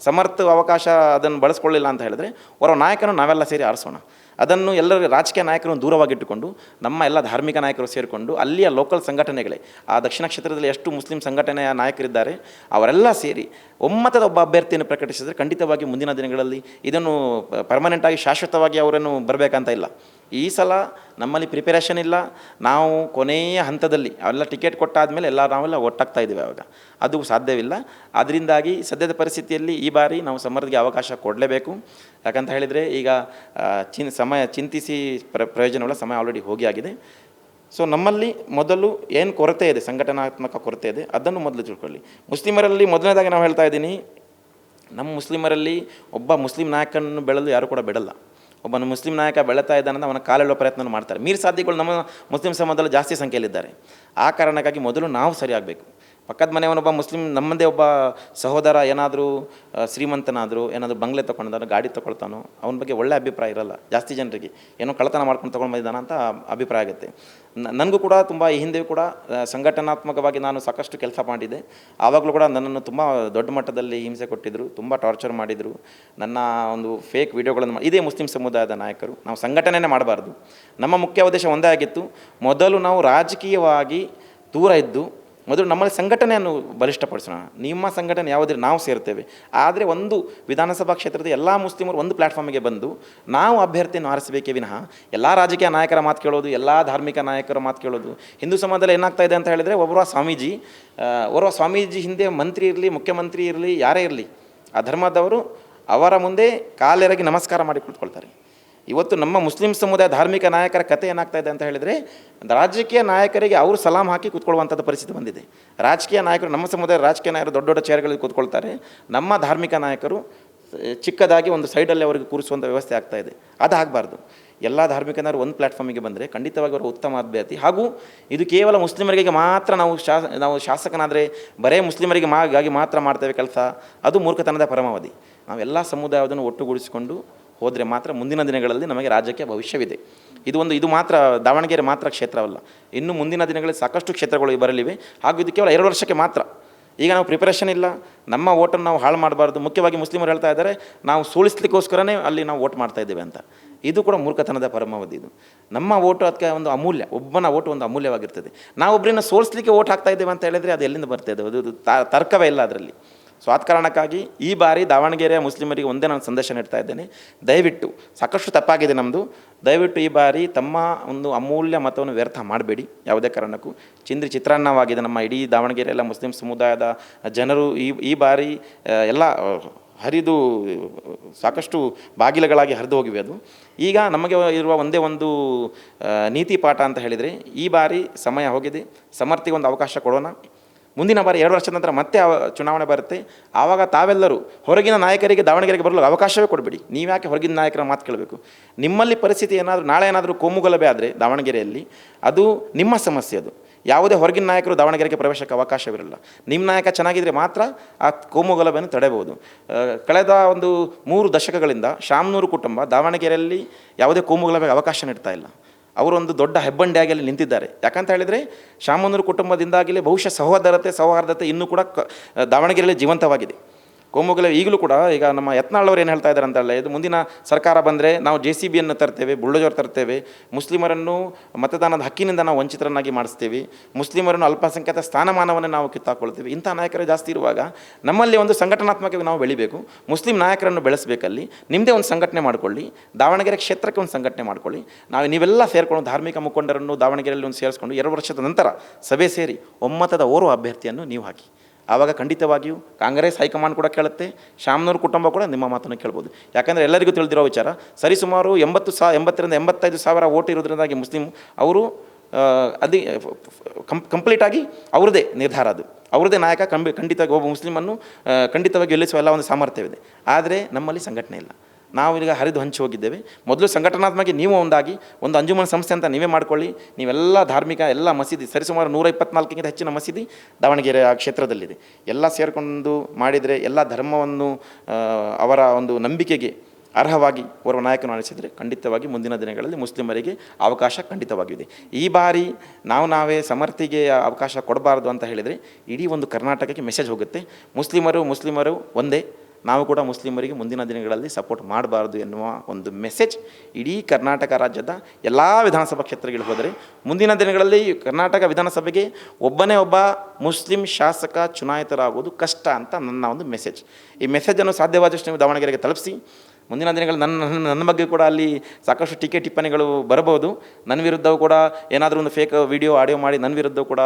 ಸಮರ್ಥ ಅವಕಾಶ ಅದನ್ನು ಬಳಸ್ಕೊಳ್ಳಿಲ್ಲ ಅಂತ ಹೇಳಿದ್ರೆ ಅವರ ನಾಯಕನು ನಾವೆಲ್ಲ ಸೇರಿ ಆರಿಸೋಣ. ಅದನ್ನು ಎಲ್ಲರೂ ರಾಜಕೀಯ ನಾಯಕರನ್ನು ದೂರವಾಗಿಟ್ಟುಕೊಂಡು ನಮ್ಮ ಎಲ್ಲ ಧಾರ್ಮಿಕ ನಾಯಕರು ಸೇರಿಕೊಂಡು ಅಲ್ಲಿಯ ಲೋಕಲ್ ಸಂಘಟನೆಗಳೇ, ಆ ದಕ್ಷಿಣ ಕ್ಷೇತ್ರದಲ್ಲಿ ಎಷ್ಟು ಮುಸ್ಲಿಂ ಸಂಘಟನೆಯ ನಾಯಕರಿದ್ದಾರೆ ಅವರೆಲ್ಲ ಸೇರಿ ಒಮ್ಮತದ ಒಬ್ಬ ಅಭ್ಯರ್ಥಿಯನ್ನು ಪ್ರಕಟಿಸಿದರೆ ಖಂಡಿತವಾಗಿ ಮುಂದಿನ ದಿನಗಳಲ್ಲಿ ಇದನ್ನು ಪರ್ಮನೆಂಟಾಗಿ ಶಾಶ್ವತವಾಗಿ ಅವರನ್ನು ಬರಬೇಕಂತ ಇಲ್ಲ. ಈ ಸಲ ನಮ್ಮಲ್ಲಿ ಪ್ರಿಪರೇಷನ್ ಇಲ್ಲ. ನಾವು ಕೊನೆಯ ಹಂತದಲ್ಲಿ ಅವೆಲ್ಲ ಟಿಕೆಟ್ ಕೊಟ್ಟಾದಮೇಲೆ ನಾವೆಲ್ಲ ಒಟ್ಟಾಗ್ತಾ ಇದ್ದೀವಿ. ಆವಾಗ ಅದು ಸಾಧ್ಯವಿಲ್ಲ. ಅದರಿಂದಾಗಿ ಸದ್ಯದ ಪರಿಸ್ಥಿತಿಯಲ್ಲಿ ಈ ಬಾರಿ ನಾವು ಸಮರಕ್ಕೆ ಅವಕಾಶ ಕೊಡಲೇಬೇಕು. ಯಾಕಂತ ಹೇಳಿದರೆ ಈಗ ಸಮಯ ಚಿಂತಿಸಿ ಪ್ರಯೋಜನವುಳ್ಳ ಸಮಯ ಆಲ್ರೆಡಿ ಹೋಗಿ ಆಗಿದೆ. ಸೊ ನಮ್ಮಲ್ಲಿ ಮೊದಲು ಏನು ಕೊರತೆ ಇದೆ, ಸಂಘಟನಾತ್ಮಕ ಕೊರತೆ ಇದೆ, ಅದನ್ನು ಮೊದಲು ತಿಳ್ಕೊಳ್ಳಿ. ಮುಸ್ಲಿಮರಲ್ಲಿ ಮೊದಲನೇದಾಗಿ ನಾವು ಹೇಳ್ತಾ ಇದ್ದೀನಿ, ನಮ್ಮ ಮುಸ್ಲಿಮರಲ್ಲಿ ಒಬ್ಬ ಮುಸ್ಲಿಂ ನಾಯಕನನ್ನು ಬೆಳೆದು ಯಾರು ಕೂಡ ಬಿಡಲ್ಲ. ಒಬ್ಬ ಮುಸ್ಲಿಂ ನಾಯಕ ಬೆಳೀತಾ ಇದ್ದಾನಂದ್ರೆ ಅವನ ಕಾಲೆಳ್ಳೋ ಪ್ರಯತ್ನ ಮಾಡ್ತಾರೆ. ಮೀರ್ ಸಾದಿಗಳು ನಮ್ಮ ಮುಸ್ಲಿಂ ಸಮಾಜದಲ್ಲಿ ಜಾಸ್ತಿ ಸಂಖ್ಯೆಯಲ್ಲಿದ್ದಾರೆ. ಆ ಕಾರಣಕ್ಕಾಗಿ ಮೊದಲು ನಾವು ಸರಿಯಾಗಬೇಕು. ಪಕ್ಕದ ಮನೆಯವನೊಬ್ಬ ಮುಸ್ಲಿಂ, ನಮ್ಮದೇ ಒಬ್ಬ ಸಹೋದರ ಏನಾದರೂ ಶ್ರೀಮಂತನಾದರೂ ಏನಾದರೂ ಬಂಗ್ಲೆ ತೊಗೊಂಡಿದ್ದಾನೋ, ಗಾಡಿ ತೊಗೊಳ್ತಾನೋ, ಅವನ ಬಗ್ಗೆ ಒಳ್ಳೆ ಅಭಿಪ್ರಾಯ ಇರಲ್ಲ ಜಾಸ್ತಿ ಜನರಿಗೆ. ಏನೋ ಕಳ್ಳತನ ಮಾಡ್ಕೊಂಡು ತೊಗೊಂಡು ಬಂದಿದ್ದಾನ ಅಂತ ಅಭಿಪ್ರಾಯ ಆಗುತ್ತೆ. ನನಗೂ ಕೂಡ ತುಂಬ ಈ ಹಿಂದೆ ಕೂಡ ಸಂಘಟನಾತ್ಮಕವಾಗಿ ನಾನು ಸಾಕಷ್ಟು ಕೆಲಸ ಮಾಡಿದ್ದೆ. ಆವಾಗಲೂ ಕೂಡ ನನ್ನನ್ನು ತುಂಬ ದೊಡ್ಡ ಮಟ್ಟದಲ್ಲಿ ಹಿಂಸೆ ಕೊಟ್ಟಿದ್ದರು, ತುಂಬ ಟಾರ್ಚರ್ ಮಾಡಿದರು. ನನ್ನ ಒಂದು ಫೇಕ್ ವಿಡಿಯೋಗಳನ್ನು ಇದೇ ಮುಸ್ಲಿಂ ಸಮುದಾಯದ ನಾಯಕರು. ನಾವು ಸಂಘಟನೆನೇ ಮಾಡಬಾರ್ದು. ನಮ್ಮ ಮುಖ್ಯ ಉದ್ದೇಶ ಒಂದೇ ಆಗಿತ್ತು, ಮೊದಲು ನಾವು ರಾಜಕೀಯವಾಗಿ ದೂರ ಇದ್ದು ಮೊದಲು ನಮ್ಮಲ್ಲಿ ಸಂಘಟನೆಯನ್ನು ಬಲಿಷ್ಠಪಡಿಸೋಣ. ನಿಮ್ಮ ಸಂಘಟನೆ ಯಾವುದೇ ನಾವು ಸೇರ್ತೇವೆ. ಆದರೆ ಒಂದು ವಿಧಾನಸಭಾ ಕ್ಷೇತ್ರದ ಎಲ್ಲ ಮುಸ್ಲಿಮರು ಒಂದು ಪ್ಲ್ಯಾಟ್ಫಾರ್ಮಿಗೆ ಬಂದು ನಾವು ಅಭ್ಯರ್ಥಿಯನ್ನು ಆರಿಸಬೇಕೇ ವಿನಃ ಎಲ್ಲ ರಾಜಕೀಯ ನಾಯಕರ ಮಾತು ಕೇಳೋದು, ಎಲ್ಲ ಧಾರ್ಮಿಕ ನಾಯಕರ ಮಾತು ಕೇಳೋದು. ಹಿಂದೂ ಸಮಾಜದಲ್ಲಿ ಏನಾಗ್ತಾ ಇದೆ ಅಂತ ಹೇಳಿದರೆ, ಓರ್ವ ಸ್ವಾಮೀಜಿ ಹಿಂದೆ ಮಂತ್ರಿ ಇರಲಿ, ಮುಖ್ಯಮಂತ್ರಿ ಇರಲಿ, ಯಾರೇ ಇರಲಿ, ಆ ಧರ್ಮದವರು ಅವರ ಮುಂದೆ ಕಾಲೆರಗಿ ನಮಸ್ಕಾರ ಮಾಡಿ ಕುಳಿತುಕೊಳ್ತಾರೆ. ಇವತ್ತು ನಮ್ಮ ಮುಸ್ಲಿಂ ಸಮುದಾಯ ಧಾರ್ಮಿಕ ನಾಯಕರ ಕತೆ ಏನಾಗ್ತಾ ಇದೆ ಅಂತ ಹೇಳಿದರೆ, ರಾಜಕೀಯ ನಾಯಕರಿಗೆ ಅವರು ಸಲಾಮ್ ಹಾಕಿ ಕೂತ್ಕೊಳ್ಳುವಂಥದ್ದು ಪರಿಸ್ಥಿತಿ ಬಂದಿದೆ. ರಾಜಕೀಯ ನಾಯಕರು, ನಮ್ಮ ಸಮುದಾಯ ರಾಜಕೀಯ ನಾಯಕರು ದೊಡ್ಡ ದೊಡ್ಡ ಚೇರ್ಗಳಲ್ಲಿ ಕೂತ್ಕೊಳ್ತಾರೆ. ನಮ್ಮ ಧಾರ್ಮಿಕ ನಾಯಕರು ಚಿಕ್ಕದಾಗಿ ಒಂದು ಸೈಡಲ್ಲಿ ಅವರಿಗೆ ಕೂರಿಸುವಂಥ ವ್ಯವಸ್ಥೆ ಆಗ್ತಾ ಇದೆ. ಅದು ಆಗಬಾರ್ದು. ಎಲ್ಲ ಧಾರ್ಮಿಕ ನಾಯಕರು ಒಂದು ಪ್ಲ್ಯಾಟ್ಫಾರ್ಮಿಗೆ ಬಂದರೆ ಖಂಡಿತವಾಗಿ ಅವರು ಉತ್ತಮ ಅಭ್ಯರ್ಥಿ. ಹಾಗೂ ಇದು ಕೇವಲ ಮುಸ್ಲಿಮರಿಗೆ ಮಾತ್ರ ನಾವು ಶಾಸಕನಾದರೆ ಬರೇ ಮುಸ್ಲಿಮರಿಗೆ ಮಾತ್ರ ಮಾಡ್ತೇವೆ ಕೆಲಸ, ಅದು ಮೂರ್ಖತನದ ಪರಮಾವಧಿ. ನಾವೆಲ್ಲ ಸಮುದಾಯವನ್ನು ಒಟ್ಟುಗೂಡಿಸಿಕೊಂಡು ಹೋದರೆ ಮಾತ್ರ ಮುಂದಿನ ದಿನಗಳಲ್ಲಿ ನಮಗೆ ರಾಜ್ಯಕ್ಕೆ ಭವಿಷ್ಯವಿದೆ. ಇದು ಮಾತ್ರ ದಾವಣಗೆರೆ ಮಾತ್ರ ಕ್ಷೇತ್ರವಲ್ಲ, ಇನ್ನು ಮುಂದಿನ ದಿನಗಳಲ್ಲಿ ಸಾಕಷ್ಟು ಕ್ಷೇತ್ರಗಳು ಬರಲಿವೆ. ಹಾಗೂ ಇದು ಕೇವಲ 2 ವರ್ಷಕ್ಕೆ ಮಾತ್ರ. ಈಗ ನಾವು ಪ್ರಿಪರೇಷನ್ ಇಲ್ಲ, ನಮ್ಮ ಓಟನ್ನು ನಾವು ಹಾಳು ಮಾಡಬಾರ್ದು. ಮುಖ್ಯವಾಗಿ ಮುಸ್ಲಿಮರು ಹೇಳ್ತಾ ಇದ್ದಾರೆ, ನಾವು ಸೋಲಿಸ್ಲಿಕ್ಕೋಸ್ಕರನೇ ಅಲ್ಲಿ ನಾವು ಓಟ್ ಮಾಡ್ತಾ ಇದ್ದೇವೆ ಅಂತ. ಇದು ಕೂಡ ಮೂರ್ಖತನದ ಪರಮಾವಧಿ. ಇದು ನಮ್ಮ ಓಟು ಅದಕ್ಕೆ ಒಂದು ಅಮೂಲ್ಯ, ಒಬ್ಬನ ಓಟು ಒಂದು ಅಮೂಲ್ಯವಾಗಿರ್ತದೆ. ನಾವೊಬ್ಬರನ್ನ ಸೋಲಿಸ್ಲಿಕ್ಕೆ ಓಟ್ ಹಾಕ್ತಾ ಇದ್ದೇವೆ ಅಂತ ಹೇಳಿದರೆ ಅದು ಎಲ್ಲಿಂದ ಬರ್ತದೆ? ಅದು ತರ್ಕವೇ ಇಲ್ಲ ಅದರಲ್ಲಿ. ಸೊ ಆದ ಕಾರಣಕ್ಕಾಗಿ ಈ ಬಾರಿ ದಾವಣಗೆರೆಯ ಮುಸ್ಲಿಮರಿಗೆ ಒಂದೇ ನಾನು ಸಂದೇಶ ನೀಡ್ತಾ ಇದ್ದೇನೆ, ದಯವಿಟ್ಟು, ಸಾಕಷ್ಟು ತಪ್ಪಾಗಿದೆ ನಮ್ಮದು, ದಯವಿಟ್ಟು ಈ ಬಾರಿ ತಮ್ಮ ಒಂದು ಅಮೂಲ್ಯ ಮತವನ್ನು ವ್ಯರ್ಥ ಮಾಡಬೇಡಿ ಯಾವುದೇ ಕಾರಣಕ್ಕೂ. ಚಿತ್ರಾನ್ನವಾಗಿದೆ ನಮ್ಮ ಇಡೀ ದಾವಣಗೆರೆಯಲ್ಲ ಮುಸ್ಲಿಂ ಸಮುದಾಯದ ಜನರು ಈ ಬಾರಿ ಎಲ್ಲ ಹರಿದು ಸಾಕಷ್ಟು ಬಾಗಿಲುಗಳಾಗಿ ಹರಿದು ಹೋಗಿವೆ. ಅದು ಈಗ ನಮಗೆ ಇರುವ ಒಂದೇ ಒಂದು ನೀತಿ ಪಾಠ ಅಂತ ಹೇಳಿದರೆ, ಈ ಬಾರಿ ಸಮಯ ಹೋಗಿದೆ, ಸಮರ್ಥಿಗೆ ಒಂದು ಅವಕಾಶ ಕೊಡೋಣ. ಮುಂದಿನ ಬಾರಿ 2 ವರ್ಷದ ನಂತರ ಮತ್ತೆ ಚುನಾವಣೆ ಬರುತ್ತೆ. ಆವಾಗ ತಾವೆಲ್ಲರೂ ಹೊರಗಿನ ನಾಯಕರಿಗೆ ದಾವಣಗೆರೆಗೆ ಬರಲು ಅವಕಾಶವೇ ಕೊಡಬೇಡಿ. ನೀವ್ಯಾಕೆ ಹೊರಗಿನ ನಾಯಕರ ಮಾತು ಕೇಳಬೇಕು? ನಿಮ್ಮಲ್ಲಿ ಪರಿಸ್ಥಿತಿ ನಾಳೆ ಏನಾದರೂ ಕೋಮುಗಲಭೆ ಆದರೆ ದಾವಣಗೆರೆಯಲ್ಲಿ, ಅದು ನಿಮ್ಮ ಸಮಸ್ಯೆ. ಅದು ಯಾವುದೇ ಹೊರಗಿನ ನಾಯಕರು ದಾವಣಗೆರೆಗೆ ಪ್ರವೇಶಕ್ಕೆ ಅವಕಾಶವಿರಲ್ಲ. ನಿಮ್ಮ ನಾಯಕ ಚೆನ್ನಾಗಿದ್ದರೆ ಮಾತ್ರ ಆ ಕೋಮುಗಲಭೆಯನ್ನು ತಡೆಯಬಹುದು. ಕಳೆದ ಒಂದು 3 ದಶಕಗಳಿಂದ ಶಾಮನೂರು ಕುಟುಂಬ ದಾವಣಗೆರೆಯಲ್ಲಿ ಯಾವುದೇ ಕೋಮುಗಲಭೆಗೆ ಅವಕಾಶ ನೀಡ್ತಾ ಇಲ್ಲ. ಅವರೊಂದು ದೊಡ್ಡ ಹೆಬ್ಬಂಡಿಯಾಗಿ ಅಲ್ಲಿ ನಿಂತಿದ್ದಾರೆ. ಯಾಕಂತ ಹೇಳಿದರೆ, ಶಾಮನೂರು ಕುಟುಂಬದಿಂದಾಗಲೇ ಬಹುಶಃ ಸೌಹಾರ್ದತೆ ಇನ್ನೂ ಕೂಡ ದಾವಣಗೆರೆಯಲ್ಲಿ ಜೀವಂತವಾಗಿದೆ. ಕೋಮುಗಲಭೆ ಈಗಲೂ ಕೂಡ, ಈಗ ನಮ್ಮ ಯತ್ನಾಳ್ ಅವರು ಏನು ಹೇಳ್ತಾ ಇದ್ದಾರೆ ಅಂತಲ್ಲ, ಇದು ಮುಂದಿನ ಸರ್ಕಾರ ಬಂದರೆ ನಾವು JCBಯನ್ನು ತರ್ತೇವೆ, ಬುಲ್ಡೋಜರ್ ತರ್ತೇವೆ, ಮುಸ್ಲಿಮರನ್ನು ಮತದಾನದ ಹಕ್ಕಿನಿಂದ ನಾವು ವಂಚಿತರನ್ನಾಗಿ ಮಾಡಿಸ್ತೀವಿ, ಮುಸ್ಲಿಮರನ್ನು ಅಲ್ಪಸಂಖ್ಯಾತ ಸ್ಥಾನಮಾನವನ್ನು ನಾವು ಕಿತ್ತಾಕೊಳ್ತೀವಿ. ಇಂಥ ನಾಯಕರು ಜಾಸ್ತಿ ಇರುವಾಗ ನಮ್ಮಲ್ಲಿ ಒಂದು ಸಂಘಟನಾತ್ಮಕವಾಗಿ ನಾವು ಬೆಳಿಬೇಕು. ಮುಸ್ಲಿಂ ನಾಯಕರನ್ನು ಬೆಳೆಸಬೇಕಲ್ಲಿ ನಿಮ್ಮದೇ ಒಂದು ಸಂಘಟನೆ ಮಾಡಿಕೊಳ್ಳಿ, ದಾವಣಗೆರೆ ಕ್ಷೇತ್ರಕ್ಕೆ ಒಂದು ಸಂಘಟನೆ ಮಾಡಿಕೊಳ್ಳಿ. ನೀವೆಲ್ಲ ಸೇರಿಕೊಂಡು ಧಾರ್ಮಿಕ ಮುಖಂಡರನ್ನು ದಾವಣಗೆರೆಯಲ್ಲಿ ಒಂದು ಸೇರಿಸ್ಕೊಂಡು 2 ವರ್ಷದ ನಂತರ ಸಭೆ ಸೇರಿ ಒಮ್ಮತದ ಓರ್ವ ಅಭ್ಯರ್ಥಿಯನ್ನು ನೀವು ಹಾಕಿ. ಆವಾಗ ಖಂಡಿತವಾಗಿಯೂ ಕಾಂಗ್ರೆಸ್ ಹೈಕಮಾಂಡ್ ಕೂಡ ಕೇಳುತ್ತೆ, ಶಾಮನೂರು ಕುಟುಂಬ ಕೂಡ ನಿಮ್ಮ ಮಾತನ್ನು ಕೇಳ್ಬೋದು. ಯಾಕಂದರೆ ಎಲ್ಲರಿಗೂ ತಿಳಿದಿರೋ ವಿಚಾರ, ಸರಿಸುಮಾರು 80ರಿಂದ 85 ಸಾವಿರ ಓಟ್ ಇರೋದ್ರಿಂದಾಗಿ ಮುಸ್ಲಿಂ ಅವರು ಅದು ಕಂಪ್ಲೀಟಾಗಿ ಅವ್ರದ್ದೇ ನಿರ್ಧಾರ, ಅದು ಅವ್ರದ್ದೇ ನಾಯಕ ಖಂಡಿತವಾಗಿ ಒಬ್ಬ ಮುಸ್ಲಿಮನ್ನು ಖಂಡಿತವಾಗಿ ಗೆಲ್ಲಿಸುವ ಎಲ್ಲ ಒಂದು ಸಾಮರ್ಥ್ಯವಿದೆ. ಆದರೆ ನಮ್ಮಲ್ಲಿ ಸಂಘಟನೆ ಇಲ್ಲ. ನಾವು ಈಗ ಹರಿದು ಹಂಚಿ ಹೋಗಿದ್ದೇವೆ. ಮೊದಲು ಸಂಘಟನಾತ್ಮಕ ನೀವು ಒಂದಾಗಿ ಒಂದು ಅಂಜುಮನ್ ಸಂಸ್ಥೆ ಅಂತ ನೀವೇ ಮಾಡ್ಕೊಳ್ಳಿ. ನೀವೆಲ್ಲ ಧಾರ್ಮಿಕ ಎಲ್ಲ ಮಸೀದಿ, ಸರಿಸುಮಾರು 124ಕ್ಕಿಂತ ಹೆಚ್ಚಿನ ಮಸೀದಿ ದಾವಣಗೆರೆ ಆ ಕ್ಷೇತ್ರದಲ್ಲಿದೆ. ಎಲ್ಲ ಸೇರಿಕೊಂಡು ಮಾಡಿದರೆ, ಎಲ್ಲ ಧರ್ಮವನ್ನು ಅವರ ಒಂದು ನಂಬಿಕೆಗೆ ಅರ್ಹವಾಗಿ ಓರ್ವ ನಾಯಕನು ಅನಿಸಿದರೆ ಖಂಡಿತವಾಗಿ ಮುಂದಿನ ದಿನಗಳಲ್ಲಿ ಮುಸ್ಲಿಮರಿಗೆ ಅವಕಾಶ ಖಂಡಿತವಾಗಿದೆ. ಈ ಬಾರಿ ನಾವೇ ಸಮರ್ಥಿಗೆ ಅವಕಾಶ ಕೊಡಬಾರ್ದು ಅಂತ ಹೇಳಿದರೆ ಇಡೀ ಒಂದು ಕರ್ನಾಟಕಕ್ಕೆ ಮೆಸೇಜ್ ಹೋಗುತ್ತೆ. ಮುಸ್ಲಿಮರು ಒಂದೇ, ನಾವು ಕೂಡ ಮುಸ್ಲಿಮರಿಗೆ ಮುಂದಿನ ದಿನಗಳಲ್ಲಿ ಸಪೋರ್ಟ್ ಮಾಡಬಾರ್ದು ಎನ್ನುವ ಒಂದು ಮೆಸೇಜ್ ಇಡೀ ಕರ್ನಾಟಕ ರಾಜ್ಯದ ಎಲ್ಲ ವಿಧಾನಸಭಾ ಕ್ಷೇತ್ರಗಳಿಗೆ ಹೋದರೆ, ಮುಂದಿನ ದಿನಗಳಲ್ಲಿ ಕರ್ನಾಟಕ ವಿಧಾನಸಭೆಗೆ ಒಬ್ಬ ಮುಸ್ಲಿಂ ಶಾಸಕ ಚುನಾಯಿತರಾಗುವುದು ಕಷ್ಟ ಅಂತ ನನ್ನ ಒಂದು ಮೆಸೇಜ್. ಈ ಮೆಸೇಜನ್ನು ಸಾಧ್ಯವಾದಷ್ಟು ನೀವು ದಾವಣಗೆರೆಗೆ ತಲುಪಿಸಿ. ಮುಂದಿನ ದಿನಗಳು ನನ್ನ ಬಗ್ಗೆ ಕೂಡ ಅಲ್ಲಿ ಸಾಕಷ್ಟು ಟೀಕೆ ಟಿಪ್ಪಣಿಗಳು ಬರಬಹುದು. ನನ್ನ ವಿರುದ್ಧವೂ ಕೂಡ ಏನಾದರೂ ಒಂದು ಫೇಕ್ ವಿಡಿಯೋ ಆಡಿಯೋ ಮಾಡಿ ನನ್ನ ವಿರುದ್ಧ ಕೂಡ